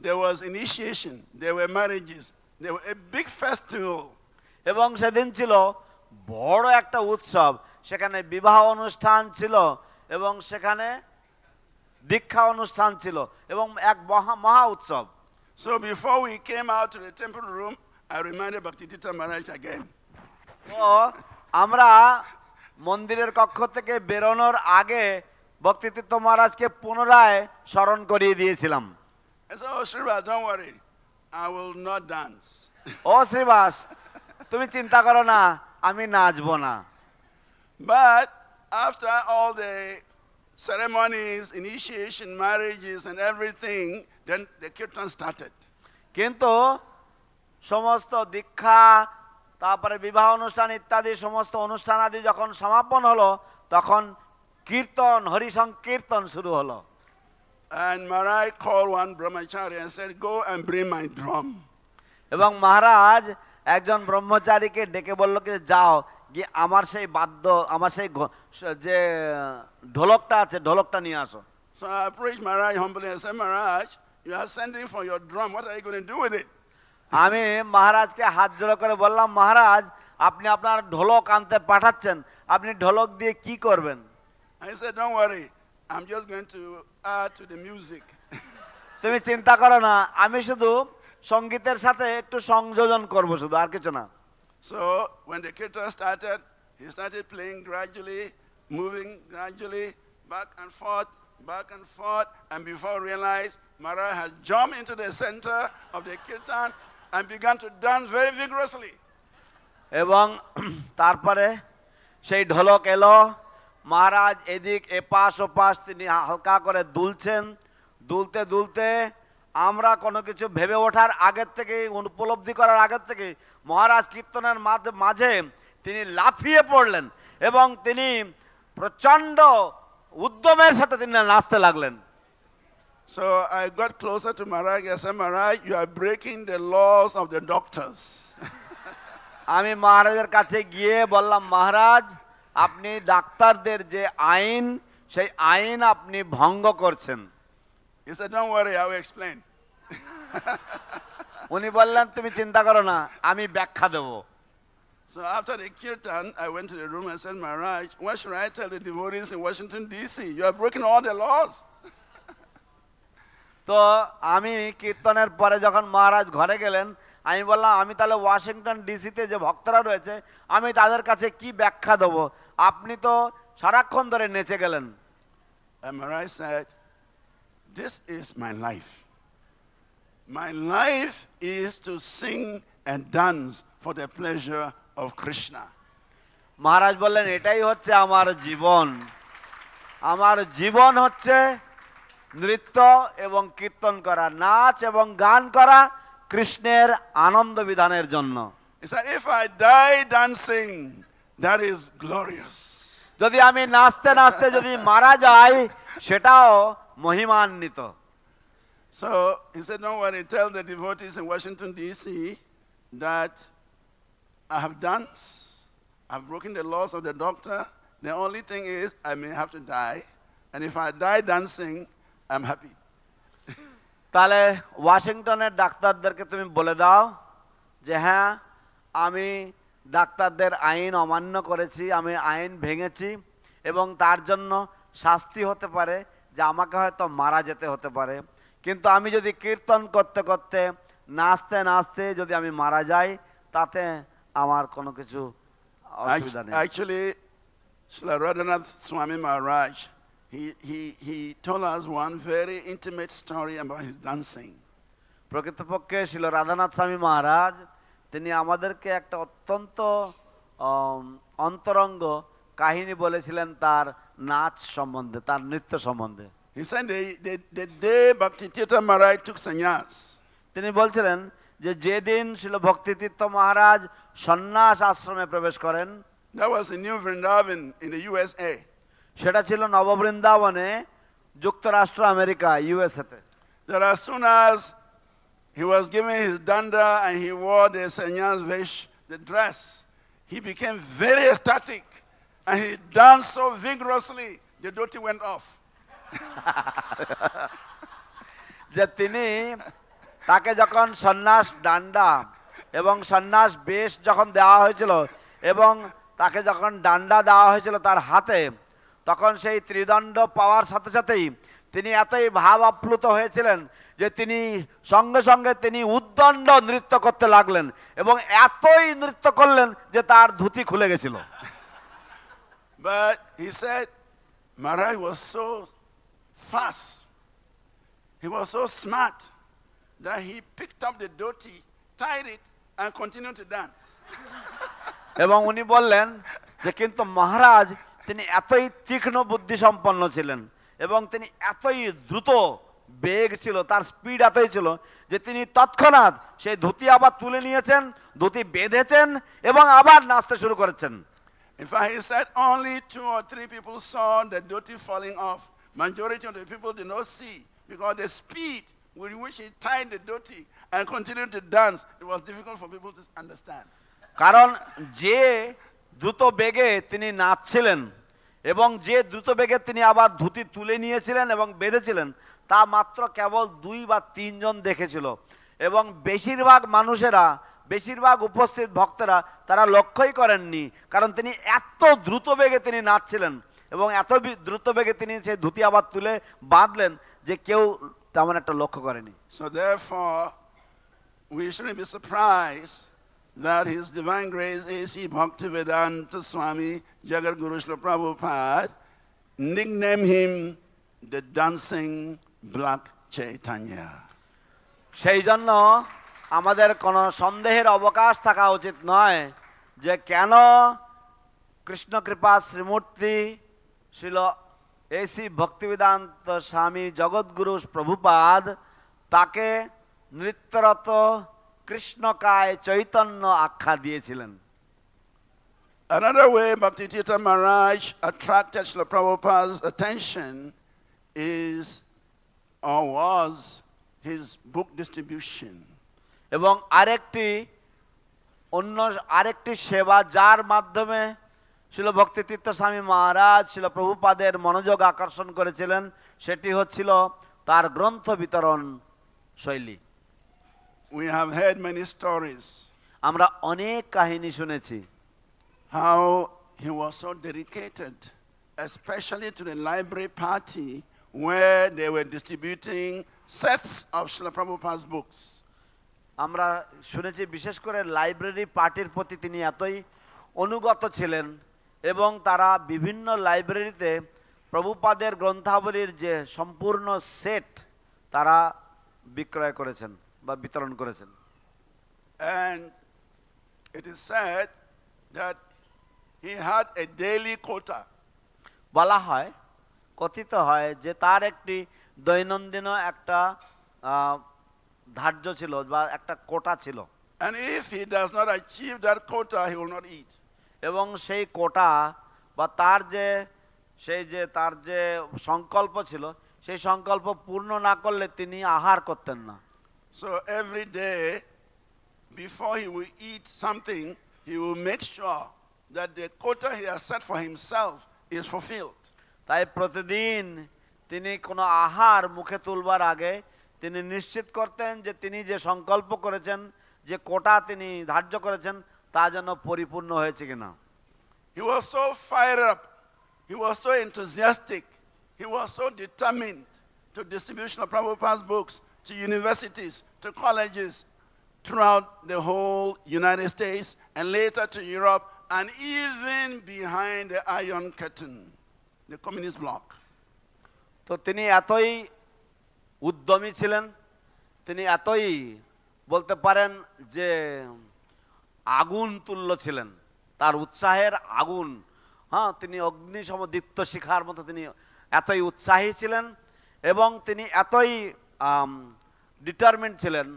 there was initiation, there were marriages, there was a big festival. এবং সেদিন ছিল বড় একটা উৎসব, সেখানে বিবাহ অনুষ্ঠান ছিল এবং সেখানে দীক্ষা অনুষ্ঠান ছিল এবং এক মহা উৎসব। So before we came out to the temple room, I reminded Bhakti Tirtha Maharaj again. তো আমরা মন্দিরের কক্ষ থেকে বেরোনোর আগে ভক্তি তীর্থ মহারাজকে পুনরায় স্মরণ করিয়ে দিয়েছিলাম। I said, oh, Srivas, don't worry, I will not dance. ও শ্রীবাস, তুমি চিন্তা করো না, আমি নাচবো না। But after all the ceremonies, initiation, marriages, and everything, then the kirtan started. কিন্তু সমস্ত দীক্ষা, তারপরে বিবাহ অনুষ্ঠান ইত্যাদি সমস্ত অনুষ্ঠান আদি যখন সমাপন হলো, তখন কীর্তন, হরি সংকীর্তন শুরু হলো। And Maharaj called one brahmachari and said, go and bring my drum. এবং মহারাজ একজন ব্রহ্মচারীকে ডেকে বলল কি, যাও গিয়ে আমার সেই বাদ্য, আমার সেই যে ঢোলকটা আছে, ঢোলকটা নিয়ে আসো। So I approached Maharaj humbly and said, Maharaj, you are sending for your drum, what are you going to do with it? আমি মহারাজকে হাত জোড়ো করে বললাম, মহারাজ, আপনি আপনার ঢোলক আনতে পাঠাচ্ছেন, আপনি ঢোলক দিয়ে কি করবেন? I said, don't worry, I'm just going to add to the music. তুমি চিন্তা করো না, আমি শুধু সঙ্গীতের সাথে একটু সংযোজন করব, শুধু, আর কিছু না। So when the kirtan started, he started playing gradually, moving gradually, back and forth, and before I realized, Maharaj has jumped into the center of the kirtan and began to dance very vigorously. এবং তারপরে সেই ঢোলক এলো, মহারাজ এদিক এপাশ ওপাশ তিনি হালকা করে দুলছেন, দুলতে দুলতে আমরা কোনো কিছু ভেবে ওঠার আগের থেকে, উপলব্ধি করার আগের থেকে মহারাজ কীর্তনের মাঝে তিনি লাফিয়ে পড়লেন এবং তিনি প্রচণ্ড উদ্যমের সাথে তিনি নাচতে লাগলেন। So I got closer to Maharaj. I said, Maharaj, you are breaking the laws of the doctors. আমি মহারাজের কাছে গিয়ে বললাম, মহারাজ, আপনি ডাক্তারদের যে আইন, সেই আইন আপনি ভঙ্গ করছেন। He said, don't worry, I will explain. উনি বললেন, তুমি চিন্তা করো না, আমি ব্যাখ্যা দেব। So after the kirtan, I went to the room and said, Maharaj, what should I tell the devotees in Washington, D.C.? You are breaking all the laws. তো আমি কীর্তনের পরে যখন মহারাজ ঘরে গেলেন, আমি বললাম আমি তাহলে ওয়াশিংটন ডিসিতে যে ভক্তরা রয়েছে আমি তাদের কাছে কি ব্যাখ্যা দেবো, আপনি তো সারাক্ষণ ধরে নেচে গেলেন। And Maharaj said, this is my life. My life is to sing and dance for the pleasure of Krishna. মহারাজ বললেন এটাই হচ্ছে আমার জীবন, আমার জীবন হচ্ছে নৃত্য এবং কীর্তন করা, নাচ এবং গান করা কৃষ্ণের আনন্দ বিধানের জন্য। He said, if I die dancing, that is glorious. যদি আমি নাচতে নাচতে যদি মারা যাই সেটাও মহিমান্বিত। So he said, don't worry, tell the devotees in Washington, D.C. that I have danced, I've broken the laws of the doctor. The only thing is I may have to die. And if I die dancing, I'm happy. তাহলে ওয়াশিংটনের ডাক্তারদেরকে তুমি বলে দাও যে হ্যাঁ আমি ডাক্তারদের আইন অমান্য করেছি, আমি আইন ভেঙেছি এবং তার জন্য শাস্তি হতে পারে যে আমাকে হয়তো মারা যেতে হতে পারে, কিন্তু আমি যদি কীর্তন করতে করতে নাচতে নাচতে যদি আমি মারা যাই তাতে আমার কোনো কিছু অসুবিধা নেই। Actually, Srila Radhanath Swami Maharaj, he told us one very intimate story about his dancing. প্রকৃতপক্ষে শিল রাধানাথ স্বামী মহারাজ তিনি আমাদেরকে একটা অত্যন্ত অন্তরঙ্গ কাহিনী বলেছিলেন তার নাচ সম্বন্ধে, তার নৃত্য সম্বন্ধে। He said the day Bhakti Tirtha Maharaj took sannyas, তিনি বলছিলেন যে যেদিন শিল ভক্তি তীর্থ মহারাজ সন্ন্যাস আশ্রমে প্রবেশ করেন, that was in New Vrindavan in the USA. সেটা ছিল নববৃন্দাবনে, যুক্তরাষ্ট্র America, ইউএসএতে। That as soon as he was given his danda and he wore the sannyas vesh, the dress, he became very ecstatic and he danced so vigorously, the dhoti went off. যে তিনি তাকে যখন সন্ন্যাস ডান্ডা এবং সন্ন্যাস বেশ যখন দেওয়া হয়েছিল এবং তাকে যখন ডান্ডা দেওয়া হয়েছিল তার হাতে, তখন সেই ত্রিদণ্ড পাওয়ার সাথে সাথেই তিনি এতই ভাব আপ্লুত হয়েছিলেন যে তিনি সঙ্গে সঙ্গে তিনি উদ্দণ্ড নৃত্য করতে লাগলেন এবং এতই নৃত্য করলেন যে তার ধুতি খুলে গেছিল। But he said Maharaj was so fast, he was so smart that he picked up the dhoti, tied it and continued to dance. এবং উনি বললেন যে কিন্তু মহারাজ তিনি এতই তীক্ষ্ণ বুদ্ধি সম্পন্ন ছিলেন এবং তিনি এতই দ্রুত বেগ ছিল, তার স্পিড এতই ছিল যে তিনি তৎক্ষণাৎ সেই ধুতি আবার তুলে নিয়েছেন, ধুতি বেঁধেছেন এবং আবার নাচতে শুরু করেছেন। In fact, he said only 2 or 3 people saw the dhoti falling off. Majority of the people did not see because the speed with which he tied the dhoti and continued to dance, it was difficult for people to understand. কারণ যে দ্রুত বেগে তিনি নাচছিলেন এবং যে দ্রুত বেগে তিনি আবার ধুতি তুলে নিয়েছিলেন এবং বেঁধেছিলেন তা মাত্র কেবল 2 বা 3 জন দেখেছিল এবং বেশিরভাগ মানুষেরা, বেশিরভাগ উপস্থিত ভক্তরা তারা লক্ষ্যই করেননি, কারণ তিনি এত দ্রুত বেগে তিনি নাচছিলেন এবং এত দ্রুত বেগে তিনি সেই ধুতি আবার তুলে বাঁধলেন যে কেউ তেমন একটা লক্ষ্য করেনি। So therefore, we shouldn't be surprised that His Divine Grace A.C. Bhaktivedanta Swami Jagat Guru Srila Prabhupada nicknamed him the Dancing Black Chaitanya. সেই জন্য আমাদের কোনো সন্দেহের অবকাশ থাকা উচিত নয় যে কেন কৃষ্ণ কৃপা শ্রীমূর্তি শিল এসি ভক্তিবেদান্ত স্বামী জগৎগুরু প্রভুপাদ তাকে নৃত্যরত কৃষ্ণকায় চৈতন্য আখ্যা দিয়েছিলেন। Another way Bhakti Tirtha Maharaj attracted Srila Prabhupada's attention is or was his book distribution. এবং আরেকটি সেবা যার মাধ্যমে শিল ভক্তি তীর্থ স্বামী মহারাজ শিল প্রভুপাদের মনোযোগ আকর্ষণ করেছিলেন সেটি হচ্ছিল তার গ্রন্থ বিতরণ শৈলী। We have heard many stories. আমরা অনেক কাহিনী শুনেছি। how he was so dedicated, especially to the library party where they were distributing sets of Srila Prabhupada's books. আমরা শুনেছি বিশেষ করে লাইব্রেরি পার্টির প্রতি তিনি এতই অনুগত ছিলেন এবং তারা বিভিন্ন লাইব্রেরিতে প্রভুপাদের গ্রন্থাবলীর যে সম্পূর্ণ সেট তারা বিক্রয় করেছেন বা বিতরণ করেছেন। And it is said that he had a daily quota. বলা হয়, কথিত হয় যে তার একটি দৈনন্দিন একটা ধার্য ছিল বা একটা কোটা ছিল। And if he does not achieve that quota, he will not eat. এবং সেই কোটা বা তার যে সংকল্প ছিল সেই সংকল্প পূর্ণ না করলে তিনি আহার করতেন না। So every day before he will eat something, he will make sure that the quota he has set for himself is fulfilled. তাই প্রতিদিন তিনি কোনো আহার মুখে তুলবার আগে তিনি নিশ্চিত করতেন যে তিনি যে সংকল্প করেছেন, যে কোটা তিনি ধার্য করেছেন তা যেন পরিপূর্ণ হয়েছে কিনা। He was so fired up, he was so enthusiastic, he was so determined to distribution of Prabhupada's books to universities, to colleges throughout the whole United States and later to Europe and even behind the Iron Curtain, the communist bloc. তো তিনি এতই উদ্যমী ছিলেন, তিনি এতই বলতে পারেন যে আগুন তুল্য ছিলেন, তার উৎসাহের আগুন, হ্যাঁ, তিনি অগ্নিসমদীপ্ত শিখার মতো তিনি এতই উৎসাহী ছিলেন এবং তিনি এতই ডিটারমেন্ট ছিলেন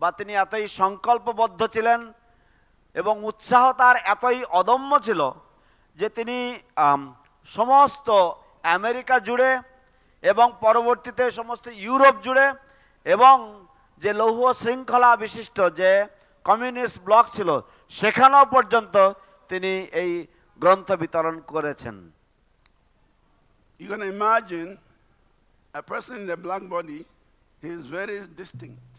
বা তিনি এতই সংকল্পবদ্ধ ছিলেন এবং উৎসাহ তার এতই অদম্য ছিল যে তিনি সমস্ত আমেরিকা জুড়ে এবং পরবর্তীতে সমস্ত ইউরোপ জুড়ে এবং যে লৌহ শৃঙ্খলা বিশিষ্ট যে কমিউনিস্ট ব্লক ছিল সেখানেও পর্যন্ত তিনি এই গ্রন্থ বিতরণ করেছেন। You can imagine a person in the black body, he is very distinct.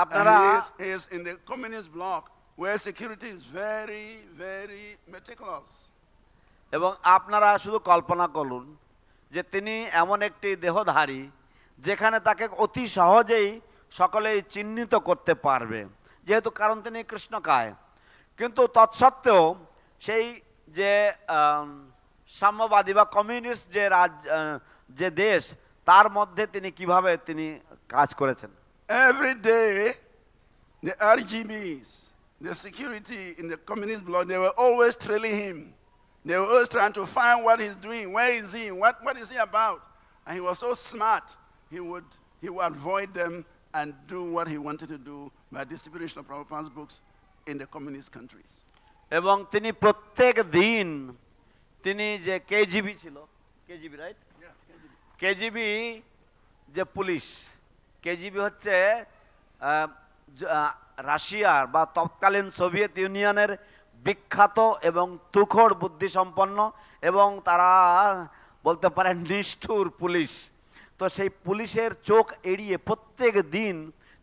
আপনারা he is in the communist bloc where security is very, very meticulous. এবং আপনারা শুধু কল্পনা করুন যে তিনি এমন একটি দেহধারী যেখানে তাকে অতি সহজেই সকলেই চিহ্নিত করতে পারবে, যেহেতু কারণ তিনি কৃষ্ণকায়। কিন্তু তৎসত্ত্বেও সেই যে সাম্যবাদী বা কমিউনিস্ট যে দেশ তার মধ্যে তিনি কিভাবে তিনি কাজ করেছেন। Every day the RGBs, the security in the communist bloc, they were always trailing him. They were always trying to find what he's doing, where is he, what is he about. And he was so smart, he would avoid them and do what he wanted to do by distribution of Prabhupada's books in the communist countries. এবং তিনি প্রত্যেক দিন তিনি যে KGB ছিল, KGB right, KGB যে police, KGB হচ্ছে রাশিয়ার বা তৎকালীন সোভিয়েত ইউনিয়নের বিখ্যাত এবং তুখোড় বুদ্ধিসম্পন্ন এবং তারা বলতে পারেন নিষ্ঠুর পুলিশ। তো সেই পুলিশের চোখ এড়িয়ে প্রত্যেক দিন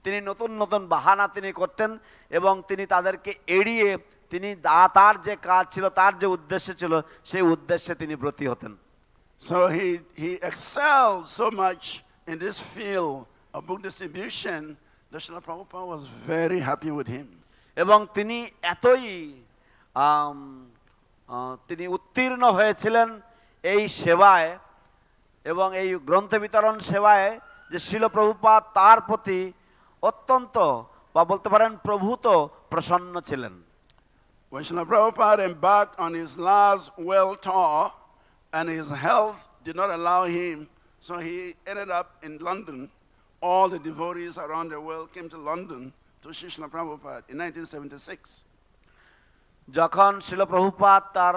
তিনি নতুন নতুন বাহানা তিনি করতেন এবং তিনি তাদেরকে এড়িয়ে তিনি তার যে কাজ ছিল, তার যে উদ্দেশ্য ছিল সেই উদ্দেশ্যে তিনি ব্রতী হতেন। So he excelled so much in this field of book distribution that Srila Prabhupada was very happy with him. এবং তিনি এতই তিনি উত্তীর্ণ হয়েছিলেন এই সেবায় এবং এই গ্রন্থ বিতরণ সেবায় যে শিল প্রভুপাদ তার প্রতি অত্যন্ত বা বলতে পারেন প্রভূত প্রসন্ন ছিলেন। When Srila Prabhupada embarked on his last world tour and his health did not allow him, so he ended up in London. All the devotees around the world came to London to see Srila Prabhupada in 1976. যখন শিল প্রভুপাদ তার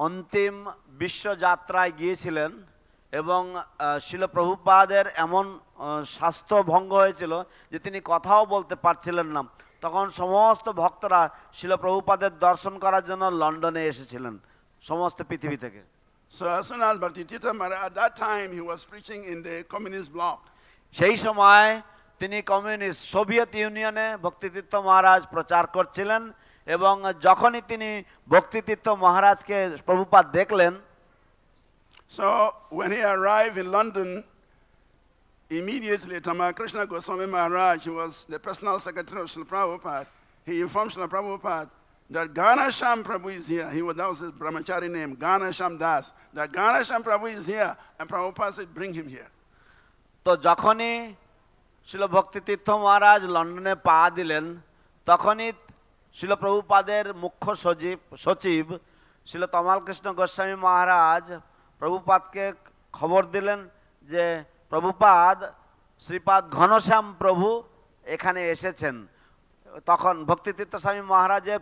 অন্তিম বিশ্বযাত্রায় গিয়েছিলেন এবং শিল প্রভুপাদের এমন স্বাস্থ্য ভঙ্গ হয়েছিল যে তিনি কথাও বলতে পারছিলেন না, তখন সমস্ত ভক্তরা শিল প্রভুপাদের দর্শন করার জন্য লন্ডনে এসেছিলেন সমস্ত পৃথিবী থেকে। So as soon as Bhakti Tirtha Maharaj, at that time he was preaching in the communist bloc. সেই সময় তিনি কমিউনিস্ট সোভিয়েত ইউনিয়নে ভক্তি তীর্থ মহারাজ প্রচার করছিলেন এবং যখনই তিনি ভক্তিতীর্থ মহারাজকে প্রভুপাদ দেখলেন, So when he arrived in London, immediately Krishna Goswami Maharaj, who was the personal secretary of Srila Prabhupada, he informed Srila Prabhupada that Ganasham Prabhu is here. That was his brahmachari name, Ganasham Das. That Ganasham Prabhu is here, and Prabhupada said, bring him here. তো যখনই শিল ভক্তিতীর্থ মহারাজ লন্ডনে পা দিলেন, তখনই শিল প্রভুপাদের মুখ্য সচিব শিল তমালকৃষ্ণ গোস্বামী মহারাজ প্রভুপাদকে খবর দিলেন যে প্রভুপাদ শ্রীপাদ ঘনশ্যাম প্রভু এখানে এসেছেন। তখন ভক্তিতীর্থ স্বামী মহারাজের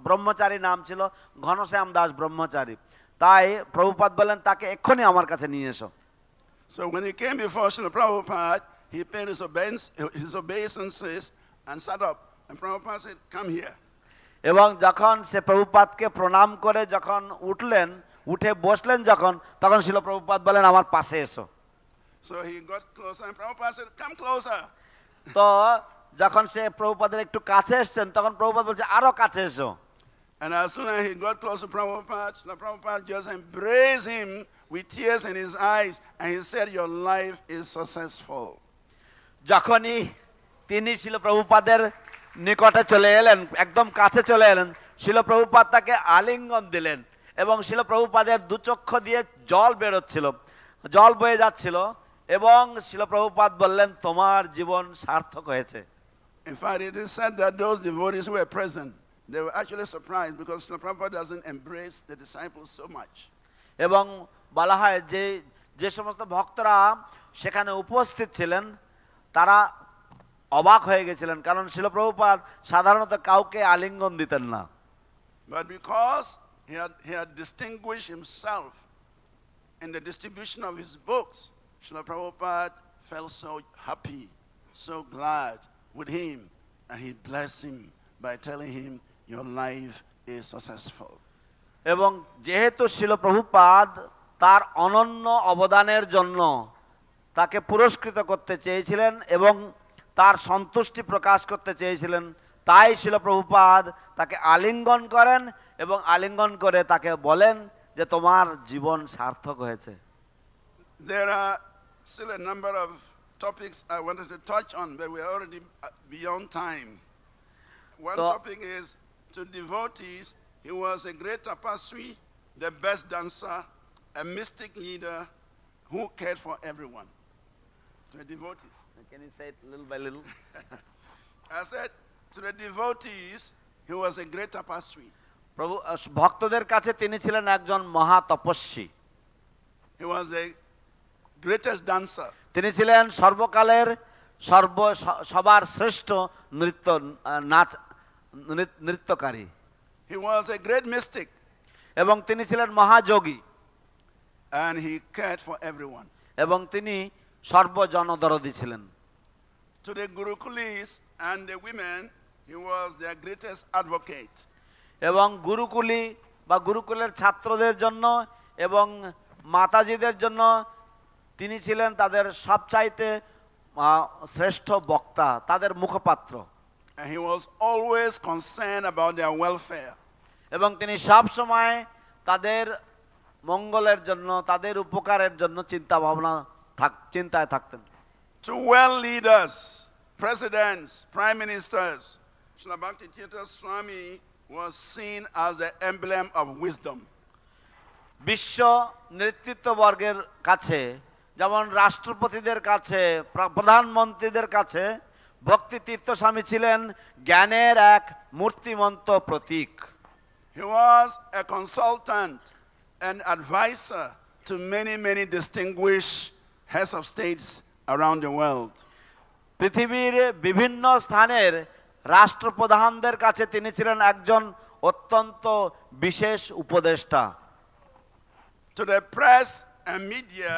ব্রহ্মচারী নাম ছিল ঘনশ্যাম দাস ব্রহ্মচারী। তাই প্রভুপাদ বললেন তাকে এক্ষুনি আমার কাছে নিয়ে এসো। So when he came before Srila Prabhupada, he paid his obeisances and sat up. And Prabhupada said, come here. এবং যখন সে প্রভুপাদকে প্রণাম করে যখন উঠে বসলেন তখন শিল প্রভুপাদ বলেন আমার পাশে এসো। So he got closer and Prabhupada said, come closer. তো যখন সে প্রভুপাদের একটু কাছে এসেছেন তখন প্রভুপাদ বলছে আরো কাছে এসো। And as soon as he got close to Prabhupada just embraced him with tears in his eyes, and he said, your life is successful. যখনই তিনি শিল প্রভুপাদের নিকটে চলে এলেন, একদম কাছে চলে এলেন, শিল প্রভুপাদ তাকে আলিঙ্গন দিলেন এবং শিল প্রভুপাদের দুচক্ষু দিয়ে জল বেরোচ্ছিল, জল বয়ে যাচ্ছিল এবং শিল প্রভুপাদ বললেন তোমার জীবন সার্থক হয়েছে। In fact, it is said that those devotees who were present, they were actually surprised because Srila Prabhupada doesn't embrace the disciples so much. এবং বলা হয় যে সমস্ত ভক্তরা সেখানে উপস্থিত ছিলেন তারা অবাক হয়ে গেছিলেন, কারণ শিল প্রভুপাদ সাধারণত কাউকে আলিঙ্গন দিতেন না। But because he had distinguished himself in the distribution of his books, Srila Prabhupada felt so happy, so glad with him, and he blessed him by telling him, your life is successful. এবং যেহেতু শিল প্রভুপাদ তার অনন্য অবদানের জন্য তাকে পুরস্কৃত করতে চেয়েছিলেন এবং তার সন্তুষ্টি প্রকাশ করতে চেয়েছিলেন, তাই শিল প্রভুপাদ তাকে আলিঙ্গন করেন এবং আলিঙ্গন করে তাকে বলেন যে তোমার জীবন সার্থক হয়েছে। There are still a number of topics I wanted to touch on, but we are already beyond time. One topic is to devotees. He was a great tapaswi, the best dancer, a mystic leader who cared for everyone. To the devotees. Can you say it little by little? I said to the devotees, he was a great tapaswi. প্রভু ভক্তদের কাছে তিনি ছিলেন একজন মহা তপস্বী। He was the greatest dancer. তিনি ছিলেন সর্বকালের সবার শ্রেষ্ঠ নৃত্যকারী। He was a great mystic. এবং তিনি ছিলেন মহাযোগী। And he cared for everyone. এবং তিনি সর্বজনদরদী ছিলেন। To the Gurukulis and the women, he was their greatest advocate. এবং গুরুকুলি বা গুরুকুলের ছাত্রদের জন্য এবং মাতাজিদের জন্য তিনি ছিলেন তাদের সবচাইতে শ্রেষ্ঠ বক্তা, তাদের মুখপাত্র। And he was always concerned about their welfare. এবং তিনি সব সময় তাদের মঙ্গলের জন্য, তাদের উপকারের জন্য চিন্তায় থাকতেন। To world leaders, presidents, prime ministers, Srila Bhakti Tirtha Swami was seen as the emblem of wisdom. বিশ্ব নেতৃত্ববর্গের কাছে, যেমন রাষ্ট্রপতিদের কাছে, প্রধানমন্ত্রীদের কাছে ভক্তি তীর্থ স্বামী ছিলেন জ্ঞানের এক মূর্তিমন্ত প্রতীক। He was a consultant and advisor to many distinguished heads of states around the world. পৃথিবীর বিভিন্ন স্থানের রাষ্ট্রপ্রধানদের কাছে তিনি ছিলেন একজন অত্যন্ত বিশেষ উপদেষ্টা। To the press and media,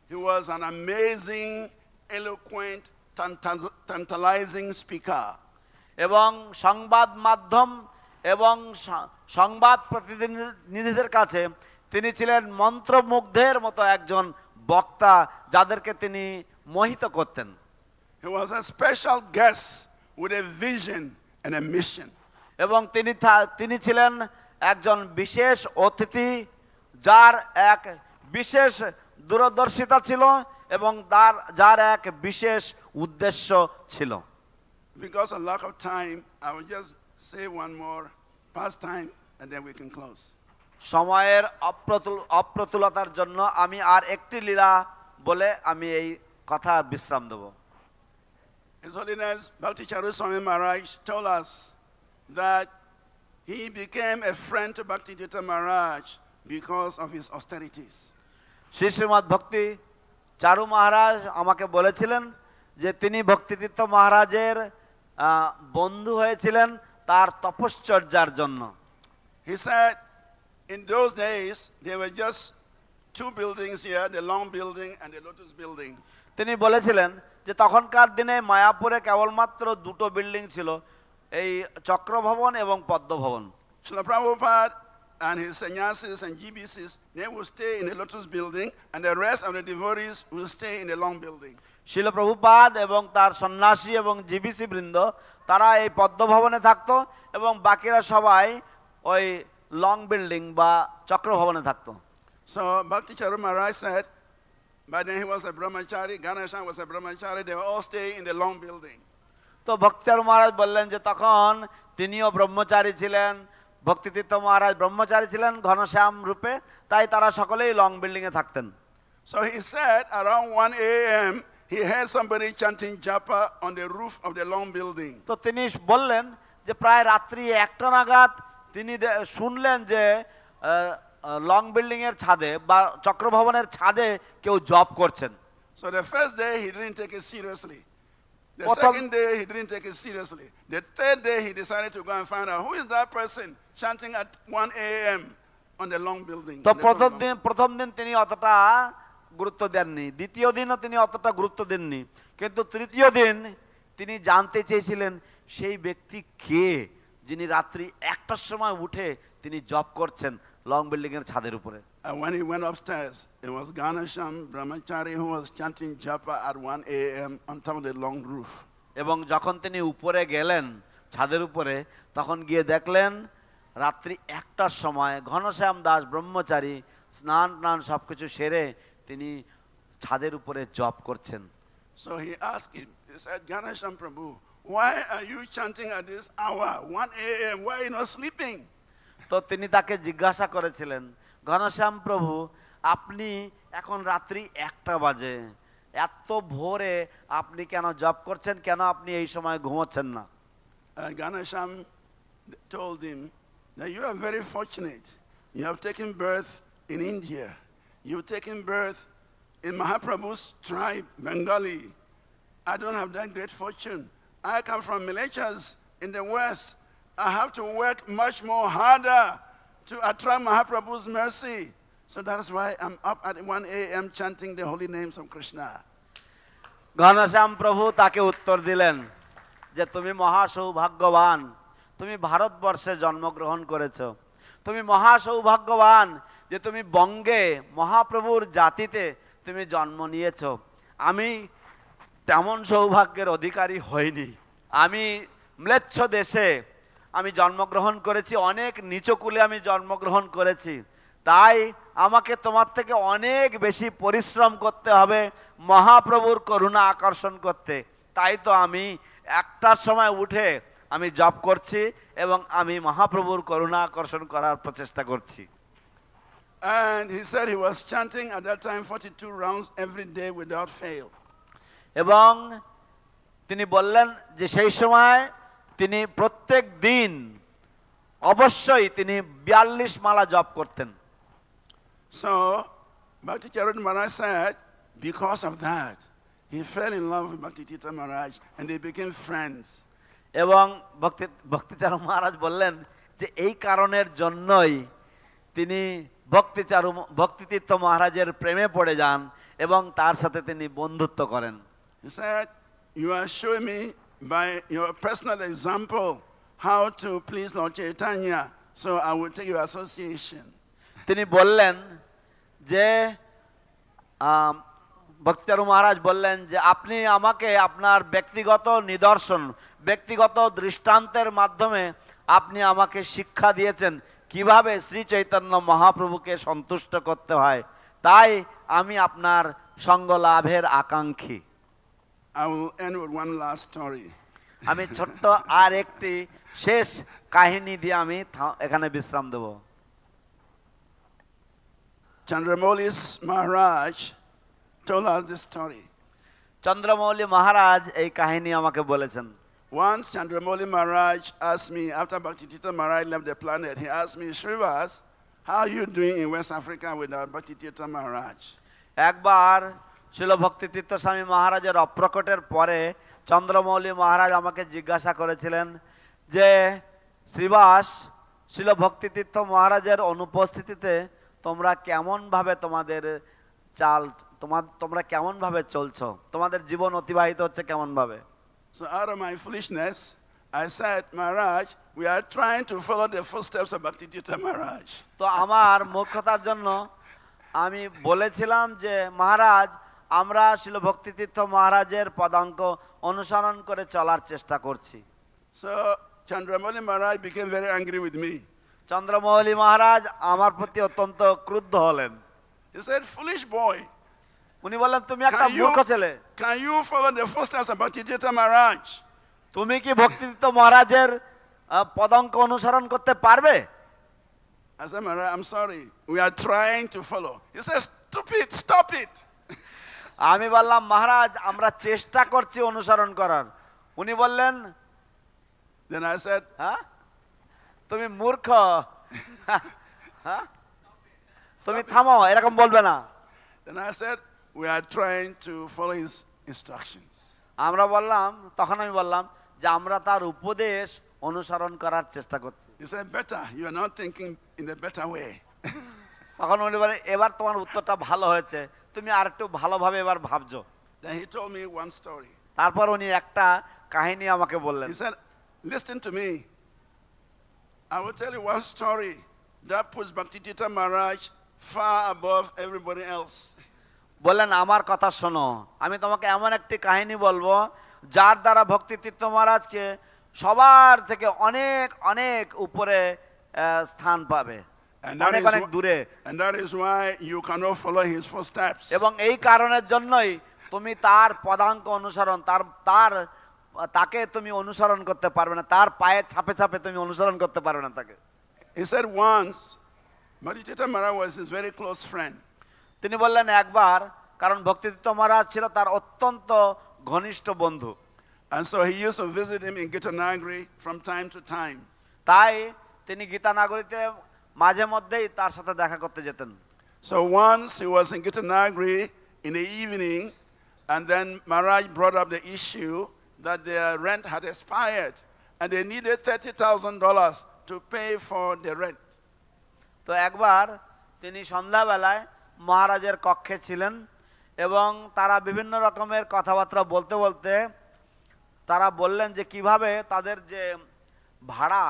he was an amazing, eloquent, tantalizing speaker. এবং সংবাদ মাধ্যম এবং সংবাদ প্রতিনিধিদের কাছে তিনি ছিলেন মন্ত্রমুগ্ধের মতো একজন বক্তা, যাদেরকে তিনি মোহিত করতেন। He was a special guest with a vision and a mission. এবং তিনি ছিলেন একজন বিশেষ অতিথি, যার এক বিশেষ দূরদর্শিতা ছিল এবং যার এক বিশেষ উদ্দেশ্য ছিল। Because of lack of time, I will just say one more pastime and then we can close. সময়ের অপ্রতুলতার জন্য আমি আর একটি লীলা বলে আমি এই কথা বিশ্রাম দেব। His Holiness Bhakti Charu Swami Maharaj told us that he became a friend to Bhakti Tirtha Maharaj because of his austerities. Srimat ভক্তি চারু মহারাজ আমাকে বলেছিলেন যে তিনি ভক্তি তীর্থ মহারাজের বন্ধু হয়েছিলেন তার তপশ্চর্যার জন্য। He said in those days there were just two buildings here, the long building and the lotus building. তিনি বলেছিলেন যে তখনকার দিনে মায়াপুরে কেবলমাত্র দুটো বিল্ডিং ছিল, এই চক্রভবন এবং পদ্মভবন। Srila Prabhupada and his sannyasis and GBCs, they will stay in the lotus building and the rest of the devotees will stay in the long building. শিল প্রভুপাদ এবং তার সন্ন্যাসী এবং জিবিসি বৃন্দ তারা এই পদ্মভবনে থাকতো এবং বাকিরা সবাই ওই লং বিল্ডিং বা চক্রভবনে থাকতো। So Bhakti Charu Maharaj said, by then he was a brahmachari, Ganesham was a brahmachari, they will all stay in the long building. তো ভক্তিচারু মহারাজ বললেন যে তখন তিনিও ব্রহ্মচারী ছিলেন, ভক্তিতীর্থ মহারাজ ব্রহ্মচারী ছিলেন ঘনশ্যাম রূপে, তাই তারা সকলেই লং বিল্ডিং এ থাকতেন। So he said around 1 a.m. he heard somebody chanting japa on the roof of the long building. তো তিনি বললেন যে প্রায় রাত্রি 1টা নাগাদ তিনি শুনলেন যে লং বিল্ডিং এর ছাদে বা চক্রভবনের ছাদে কেউ জব করছেন। So the first day he didn't take it seriously. The second day he didn't take it seriously. The third day he decided to go and find out who is that person chanting at 1 a.m. on the long building. তো প্রথম দিন তিনি অতটা গুরুত্ব দেননি, দ্বিতীয় দিনও তিনি অতটা গুরুত্ব দেননি, কিন্তু তৃতীয় দিন তিনি জানতে চেয়েছিলেন সেই ব্যক্তি কে যিনি রাত্রি 1টার সময় উঠে তিনি জব করছেন লং বিল্ডিং এর ছাদের উপরে। And when he went upstairs, it was Ganesham Brahmachari who was chanting japa at 1 a.m. on top of the long roof. এবং যখন তিনি উপরে গেলেন ছাদের উপরে, তখন গিয়ে দেখলেন রাত্রি 1টার সময় ঘনশ্যাম দাস ব্রহ্মচারী স্নান টান সবকিছু সেরে তিনি ছাদের উপরে জব করছেন। So he asked him, he said, Ganesham Prabhu, why are you chanting at this hour, 1 a.m.? Why are you not sleeping? তো তিনি তাকে জিজ্ঞাসা করেছিলেন, ঘনশ্যাম প্রভু আপনি এখন রাত্রি 1টা বাজে, এত ভোরে আপনি কেন জব করছেন, কেন আপনি এই সময় ঘুমোচ্ছেন না? Ganesham told him that you are very fortunate. You have taken birth in India. You've taken birth in Mahaprabhu's tribe, Bengali. I don't have that great fortune. I come from militias in the West. I have to work much more harder to attract Mahaprabhu's mercy. So that's why I'm up at 1 a.m. chanting the holy names of Krishna. Ghanshyam প্রভু তাকে উত্তর দিলেন যে তুমি মহা সৌভাগ্যবান, তুমি ভারতবর্ষে জন্মগ্রহণ করেছো, তুমি মহা সৌভাগ্যবান যে তুমি বঙ্গে মহাপ্রভুর জাতিতে তুমি জন্ম নিয়েছো। আমি তেমন সৌভাগ্যের অধিকারী হইনি, আমি ম্লেচ্ছ দেশে আমি জন্মগ্রহণ করেছি, অনেক নিচু কুলে আমি জন্মগ্রহণ করেছি, তাই আমাকে তোমার থেকে অনেক বেশি পরিশ্রম করতে হবে মহাপ্রভুর করুণা আকর্ষণ করতে। তাই তো আমি 1টার সময় উঠে আমি জপ করছি এবং আমি মহাপ্রভুর করুণা আকর্ষণ করার প্রচেষ্টা করছি। And he said he was chanting at that time 42 rounds every day without fail. এবং তিনি বললেন যে সেই সময় তিনি প্রত্যেক দিন অবশ্যই তিনি 42 মালা জপ করতেন। So Bhakti Charu Maharaj said because of that he fell in love with Bhakti Tirtha Maharaj and they became friends. এবং ভক্তিচারু মহারাজ বললেন যে এই কারণের জন্যই তিনি ভক্তিতীর্থ মহারাজের প্রেমে পড়ে যান এবং তার সাথে তিনি বন্ধুত্ব করেন। He said, you are showing me by your personal example how to please Lord Chaitanya, so I will take your association. তিনি বললেন যে ভক্তিচারু মহারাজ বললেন যে আপনি আমাকে আপনার ব্যক্তিগত নিদর্শন, ব্যক্তিগত দৃষ্টান্তের মাধ্যমে আপনি আমাকে শিক্ষা দিয়েছেন কিভাবে শ্রী চৈতন্য মহাপ্রভুকে সন্তুষ্ট করতে হয়, তাই আমি আপনার সঙ্গ লাভের আকাঙ্ক্ষী। I will end with one last story. আমি ছোট্ট আর একটি শেষ কাহিনী দিয়ে আমি এখানে বিশ্রাম দেব। Chandramauli's Maharaj told us this story. Chandramouli মহারাজ এই কাহিনী আমাকে বলেছেন। Once Chandramauli Maharaj asked me, after Bhakti Tirtha Maharaj left the planet, he asked me, Srivas, how are you doing in West Africa without Bhakti Tirtha Maharaj? একবার শিল ভক্তি তীর্থ স্বামী মহারাজের অপ্রকটের পরে চন্দ্রমৌলি মহারাজ আমাকে জিজ্ঞাসা করেছিলেন যে শ্রীবাস, শিল ভক্তি তীর্থ মহারাজের অনুপস্থিতিতে তোমরা কেমনভাবে তোমাদের তোমরা কেমনভাবে চলছো, তোমাদের জীবন অতিবাহিত হচ্ছে কেমনভাবে? So out of my foolishness, I said, Maharaj, we are trying to follow the footsteps of Bhakti Tirtha Maharaj. তো আমার মূর্খতার জন্য আমি বলেছিলাম যে মহারাজ, আমরা শিল ভক্তি তীর্থ মহারাজের পদাঙ্ক অনুসরণ করে চলার চেষ্টা করছি। So Chandramauli Maharaj became very angry with me. Chandramouli মহারাজ আমার প্রতি অত্যন্ত ক্রুদ্ধ হলেন। He said, foolish boy, উনি বললেন, তুমি একটা মূর্খ ছেলে, can you follow the footsteps of Bhakti Tirtha Maharaj? তুমি কি ভক্তি তীর্থ মহারাজের পদাঙ্ক অনুসরণ করতে পারবে? I said, Maharaj, I'm sorry, we are trying to follow. He said, stupid, stop it. আমি বললাম, মহারাজ, আমরা চেষ্টা করছি অনুসরণ করার। উনি বললেন, Then I said, হ্যাঁ তুমি মূর্খ, হ্যাঁ তুমি থামো, এরকম বলবে না। Then I said, we are trying to follow his instructions. আমরা বললাম, তখন আমি বললাম যে আমরা তার উপদেশ অনুসরণ করার চেষ্টা করছি। He said, better, you are not thinking in a better way. তখন উনি বলে, এবার তোমার উত্তরটা ভালো হয়েছে, তুমি আর একটু ভালোভাবে এবার ভাবছো। Then he told me one story. তারপর উনি একটা কাহিনী আমাকে বললেন। He said, listen to me. I will tell you one story that puts Bhakti Tirtha Maharaj far above everybody else. বললেন, আমার কথা শোনো, আমি তোমাকে এমন একটি কাহিনী বলবো যার দ্বারা ভক্তি তীর্থ মহারাজকে সবার থেকে অনেক অনেক উপরে স্থান পাবে, অনেক অনেক দূরে। And that is why you cannot follow his footsteps. এবং এই কারণের জন্যই তুমি তার পদাঙ্ক অনুসরণ, তাকে তুমি অনুসরণ করতে পারবে না, তার পায়ের ছাপে ছাপে তুমি অনুসরণ করতে পারবে না তাকে। He said once, Bhakti Tirtha Maharaj was his very close friend. তিনি বললেন একবার, কারণ ভক্তি তীর্থ মহারাজ ছিল তার অত্যন্ত ঘনিষ্ঠ বন্ধু। And so he used to visit him in Gitanagari from time to time. তাই তিনি গীতানগরীতে মাঝে মধ্যেই তার সাথে দেখা করতে যেতেন। So once he was in Gitanagari in the evening, and then Maharaj brought up the issue that their rent had expired and they needed $30,000 to pay for the rent. তো একবার তিনি সন্ধ্যাবেলায় মহারাজের কক্ষে ছিলেন এবং তারা বিভিন্ন রকমের কথাবার্তা বলতে বলতে তারা বললেন যে কিভাবে তাদের যে ভাড়া,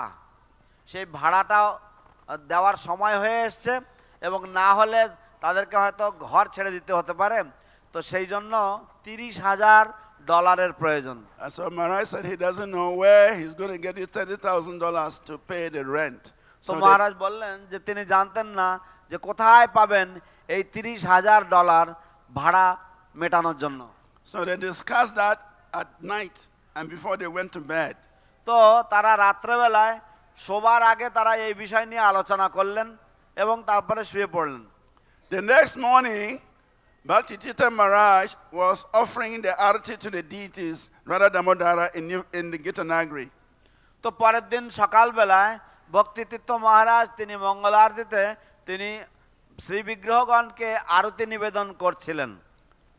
সেই ভাড়াটা দেওয়ার সময় হয়ে এসছে এবং না হলে তাদেরকে হয়তো ঘর ছেড়ে দিতে হতে পারে, তো সেই জন্য $30,000 প্রয়োজন। And so Maharaj said he doesn't know where he's going to get his $30,000 to pay the rent. তো মহারাজ বললেন যে তিনি জানতেন না যে কোথায় পাবেন এই $30,000 ভাড়া মেটানোর জন্য। So they discussed that at night and before they went to bed. তো তারা রাত্রেবেলায় শোবার আগে তারা এই বিষয় নিয়ে আলোচনা করলেন এবং তারপরে শুয়ে পড়লেন। The next morning, Bhakti Tirtha Maharaj was offering the arati to the deities, Radha Damodara, in the Gitanagari. তো পরের দিন সকালবেলায় ভক্তি তীর্থ মহারাজ তিনি মঙ্গল আরতিতে তিনি শ্রী বিগ্রহগণকে আরতি নিবেদন করছিলেন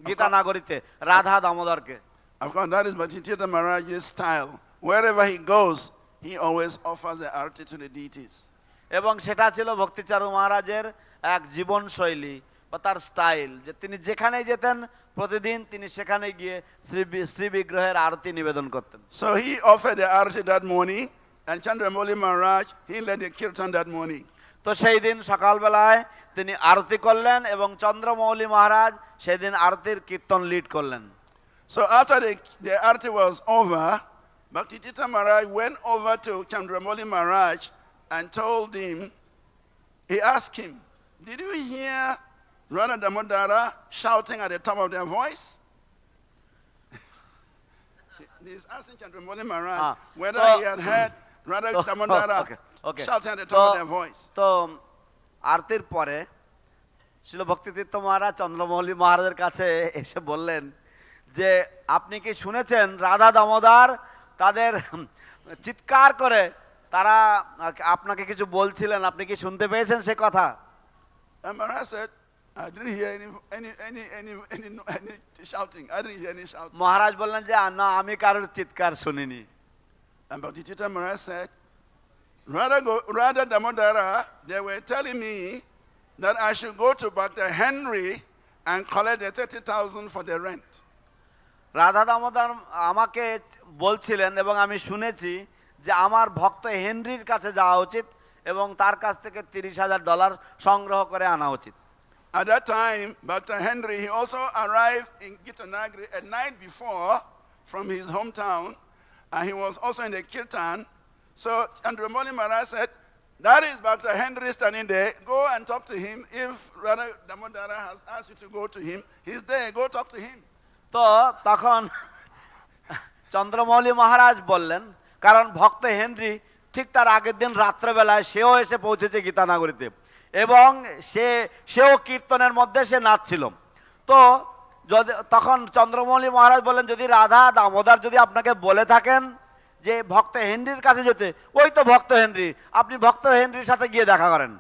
গীতানগরীতে Radha দামোদরকে। Of course, that is Bhakti Tirtha Maharaj's style. Wherever he goes, he always offers the arati to the deities. এবং সেটা ছিল ভক্তিচারু মহারাজের এক জীবন শৈলী বা তার স্টাইল, যে তিনি যেখানেই যেতেন প্রতিদিন তিনি সেখানে গিয়ে শ্রী বিগ্রহের আরতি নিবেদন করতেন। So he offered the arati that morning, and Chandramauli Maharaj, he led the kirtan that morning. তো সেই দিন সকালবেলায় তিনি আরতি করলেন এবং চন্দ্রমৌলি মহারাজ সেই দিন আরতির কীর্তন লিড করলেন। So after the arati was over, Bhakti Tirtha Maharaj went over to Chandramoli Maharaj and told him, he asked him, did you hear Radha Damodara shouting at the top of their voice? He's asking Chandramoli Maharaj whether he had heard Radha Damodara shouting at the top of their voice. তো আরতির পরে শিল ভক্তি তীর্থ মহারাজ চন্দ্রমৌলি মহারাজের কাছে এসে বললেন যে আপনি কি শুনেছেন রাধা দামোদর তাদের চিৎকার করে তারা আপনাকে কিছু বলছিলেন, আপনি কি শুনতে পেয়েছেন সে কথা? And Maharaj said, I didn't hear any shouting. I didn't hear any shouting. মহারাজ বললেন যে না, আমি কারোর চিৎকার শুনিনি। And Bhakti Tirtha Maharaj said, Radha Damodara, they were telling me that I should go to Bhakta Henry and collect the 30,000 for the rent. Radha Damodar আমাকে বলছিলেন এবং আমি শুনেছি যে আমার ভক্ত হেনরির কাছে যাওয়া উচিত এবং তার কাছ থেকে $30,000 সংগ্রহ করে আনা উচিত। At that time, Bhakta Henry, he also arrived in Gitanagri a night before from his hometown, and he was also in the kirtan. So Chandramoli Maharaj said, that is Bhakta Henry standing there. Go and talk to him. If Radha Damodara has asked you to go to him, he's there. Go talk to him. তো তখন চন্দ্রমৌলি মহারাজ বললেন, কারণ ভক্ত Henry ঠিক তার আগের দিন রাত্রেবেলায় সেও এসে পৌঁছেছে গীতানগরীতে এবং সেও কীর্তনের মধ্যে সে নাচছিল। তো যদি তখন চন্দ্রমৌলি মহারাজ বললেন, যদি রাধা দামোদর যদি আপনাকে বলে থাকেন যে ভক্ত হেনরির কাছে যেতে, ওই তো ভক্ত হেনরি, আপনি ভক্ত হেনরির সাথে গিয়ে দেখা করেন।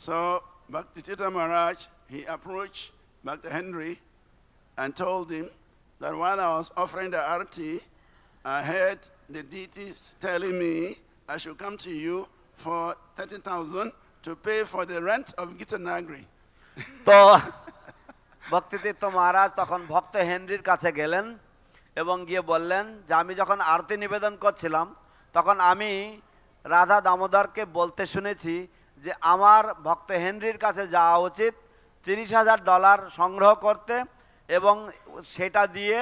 So Bhakti Tirtha Maharaj, he approached Bhakta Henry and told him that while I was offering the arati, I heard the deities telling me I should come to you for 30,000 to pay for the rent of Gitanagri. তো ভক্তি তীর্থ মহারাজ তখন ভক্ত হেনরির কাছে গেলেন এবং গিয়ে বললেন যে আমি যখন আরতি নিবেদন করছিলাম তখন আমি রাধা দামোদরকে বলতে শুনেছি যে আমার ভক্ত হেনরির কাছে যাওয়া উচিত $30,000 সংগ্রহ করতে এবং সেটা দিয়ে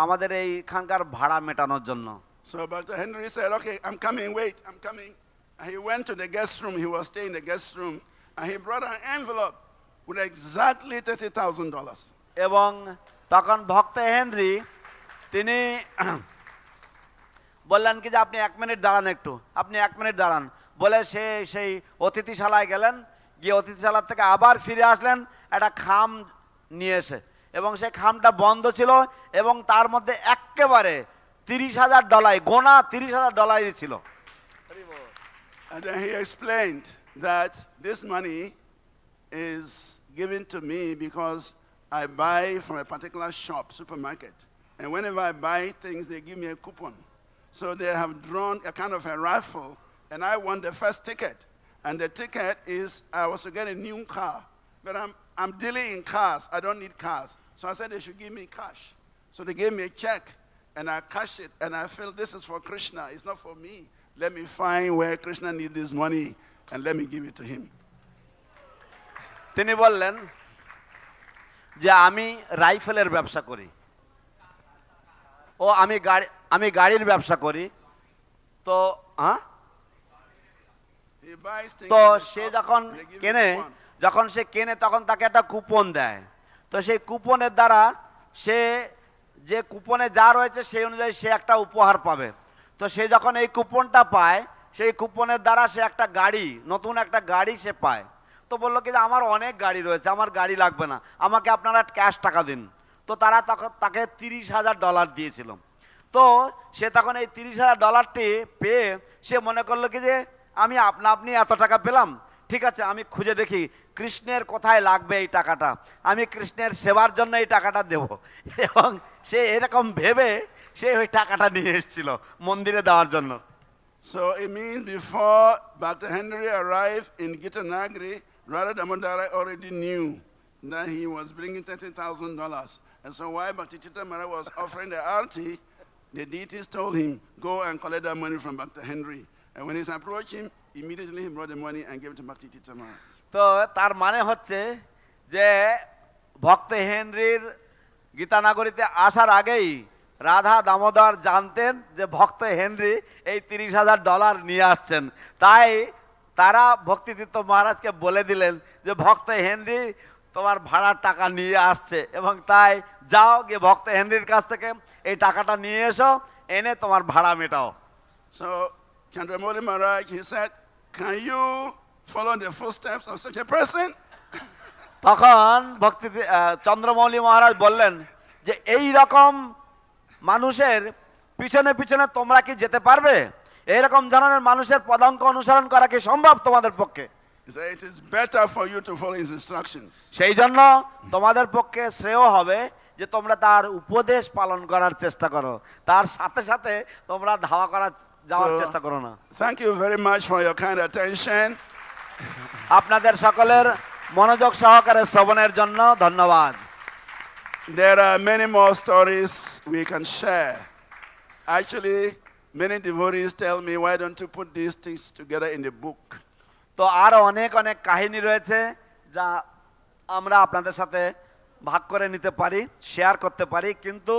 আমাদের এইখানকার ভাড়া মেটানোর জন্য। So Bhakta Henry said, okay, I'm coming, wait, I'm coming. And he went to the guest room, he was staying in the guest room, and he brought an envelope with exactly $30,000. এবং তখন ভক্ত Henry তিনি বললেন কি যে আপনি 1 minute দাঁড়ান, একটু আপনি 1 মিনিট দাঁড়ান বলে সেই অতিথিশালায় গেলেন, গিয়ে অতিথিশালা থেকে আবার ফিরে আসলেন একটা খাম নিয়ে এসে, এবং সেই খামটা বন্ধ ছিল এবং তার মধ্যে একেবারে $30,000 গোনা $30,000 ছিল। And then he explained that this money is given to me because I buy from a particular shop, supermarket. And whenever I buy things, they give me a coupon. So they have drawn a kind of a raffle, and I won the first ticket. And the ticket is I was to get a new car. But I'm dealing in cars. I don't need cars. So I said they should give me cash. So they gave me a check, and I cashed it, and I felt this is for Krishna. It's not for me. Let me find where Krishna needs this money, and let me give it to him. তিনি বললেন যে আমি রাইফেলের ব্যবসা করি, আমি গাড়ির ব্যবসা করি। তো তো সে যখন সে কেনে তখন তাকে একটা কুপন দেয়। তো সেই কুপনের দ্বারা সে যে কুপনে যা রয়েছে সেই অনুযায়ী সে একটা উপহার পাবে। তো সে যখন এই কুপনটা পায়, সেই কুপনের দ্বারা সে একটা গাড়ি, নতুন একটা গাড়ি সে পায়। তো বললো কি যে আমার অনেক গাড়ি রয়েছে, আমার গাড়ি লাগবে না, আমাকে আপনারা ক্যাশ টাকা দিন। তো তারা তখন তাকে $30,000 দিয়েছিল। তো সে তখন এই $30,000টি পেয়ে সে মনে করলো কি যে আমি আপনি এত টাকা পেলাম, ঠিক আছে আমি খুঁজে দেখি কৃষ্ণের কোথায় লাগবে এই টাকাটা, আমি কৃষ্ণের সেবার জন্য এই টাকাটা দেব। এবং সে এরকম ভেবে সে ওই টাকাটা নিয়ে এসেছিল মন্দিরে দেওয়ার জন্য। So it means before Bhakta Henry arrived in Gitanagri, Radha Damodara already knew that he was bringing $30,000. And so while Bhakti Tirtha Maharaj was offering the arati, the deities told him, go and collect that money from Bhakta Henry. And when he's approached him, immediately he brought the money and gave it to Bhakti Tirtha Maharaj. তো তার মানে হচ্ছে যে ভক্ত হেনরির গীতানগরীতে আসার আগেই রাধা দামোদর জানতেন যে ভক্ত হেনরি এই $30,000 নিয়ে আসছেন, তাই তারা ভক্তিতীর্থ মহারাজকে বলে দিলেন যে ভক্ত হেনরি তোমার ভাড়ার টাকা নিয়ে আসছে, এবং তাই যাও গিয়ে ভক্ত হেনরির কাছ থেকে এই টাকাটা নিয়ে এসো, এনে তোমার ভাড়া মেটাও। So Chandramoli Maharaj, he said, can you follow the footsteps of such a person? তখন ভক্তি চন্দ্রমৌলি মহারাজ বললেন যে এই রকম মানুষের পিছনে পিছনে তোমরা কি যেতে পারবে? এইরকম ধরনের মানুষের পদাঙ্ক অনুসরণ করা কি সম্ভব তোমাদের পক্ষে? He said, it is better for you to follow his instructions. সেই জন্য তোমাদের পক্ষে শ্রেয় হবে যে তোমরা তার উপদেশ পালন করার চেষ্টা করো, তার সাথে সাথে তোমরা ধাওয়া করার যাওয়ার So, চেষ্টা করো না। thank you very much for your kind attention. আপনাদের সকলের মনোযোগ সহকারে শ্রবণের জন্য ধন্যবাদ। There are many more stories we can share. Actually, many devotees tell me, why don't you put these things together in the book? তো আরো অনেক অনেক কাহিনী রয়েছে যা আমরা আপনাদের সাথে ভাগ করে নিতে পারি, শেয়ার করতে পারি, কিন্তু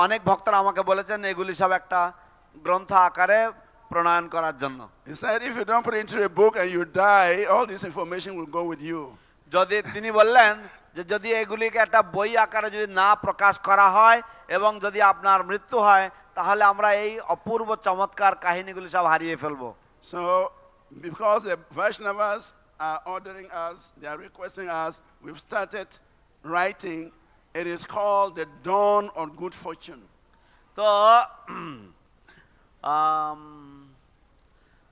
অনেক ভক্তরা আমাকে বলেছেন এগুলি সব একটা গ্রন্থ আকারে প্রণয়ন করার জন্য। He said, if you don't put it into a book and you die, all this information will go with you. যদি তিনি বললেন যে যদি এগুলিকে একটা বই আকারে যদি না প্রকাশ করা হয় এবং যদি আপনার মৃত্যু হয়, তাহলে আমরা এই অপূর্ব চমৎকার কাহিনীগুলি সব হারিয়ে ফেলবো। So, because the Vaishnavas are ordering us, they are requesting us, we've started writing. It is called The Dawn of Good Fortune. তো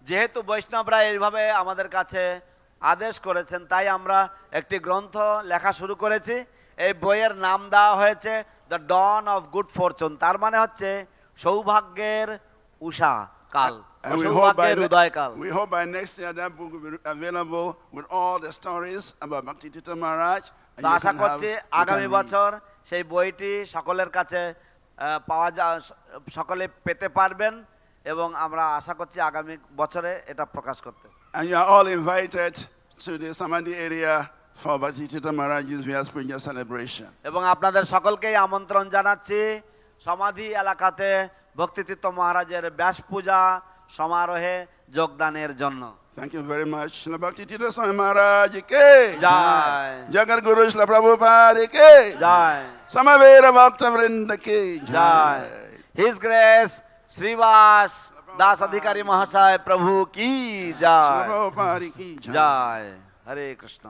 যেহেতু বৈষ্ণবরা এইভাবে আমাদের কাছে আদেশ করেছেন, তাই আমরা একটি গ্রন্থ লেখা শুরু করেছি। এই বইয়ের নাম দেওয়া হয়েছে the dawn of good fortune, তার মানে হচ্ছে সৌভাগ্যের উষা কাল, সৌভাগ্যের উদয় কাল। We hope by next year that book will be available with all the stories about Bhakti Tirtha Maharaj. তো আশা করছি আগামী বছর সেই বইটি সকলের কাছে পাওয়া সকলে পেতে পারবেন, এবং আমরা আশা করছি আগামী বছরে এটা প্রকাশ করতে। And you are all invited to the Samadhi area for Bhakti Tirtha Maharaj's Vyas Puja celebration. এবং আপনাদের সকলকেই আমন্ত্রণ জানাচ্ছি সমাধি এলাকাতে ভক্তিতীর্থ মহারাজের ব্যাস পূজা সমারোহে যোগদানের জন্য। Thank you very much. Srila Bhakti Tirtha Swami Maharaj ki Jai. Jagat Guru Srila Prabhupada ki Jai. Samavera Bhakta Vrinda ki Jai. His Grace Srivas दास अधिकारी महाशय प्रभु की Srila जय। Prabhupada ki जय। हरे कृष्ण।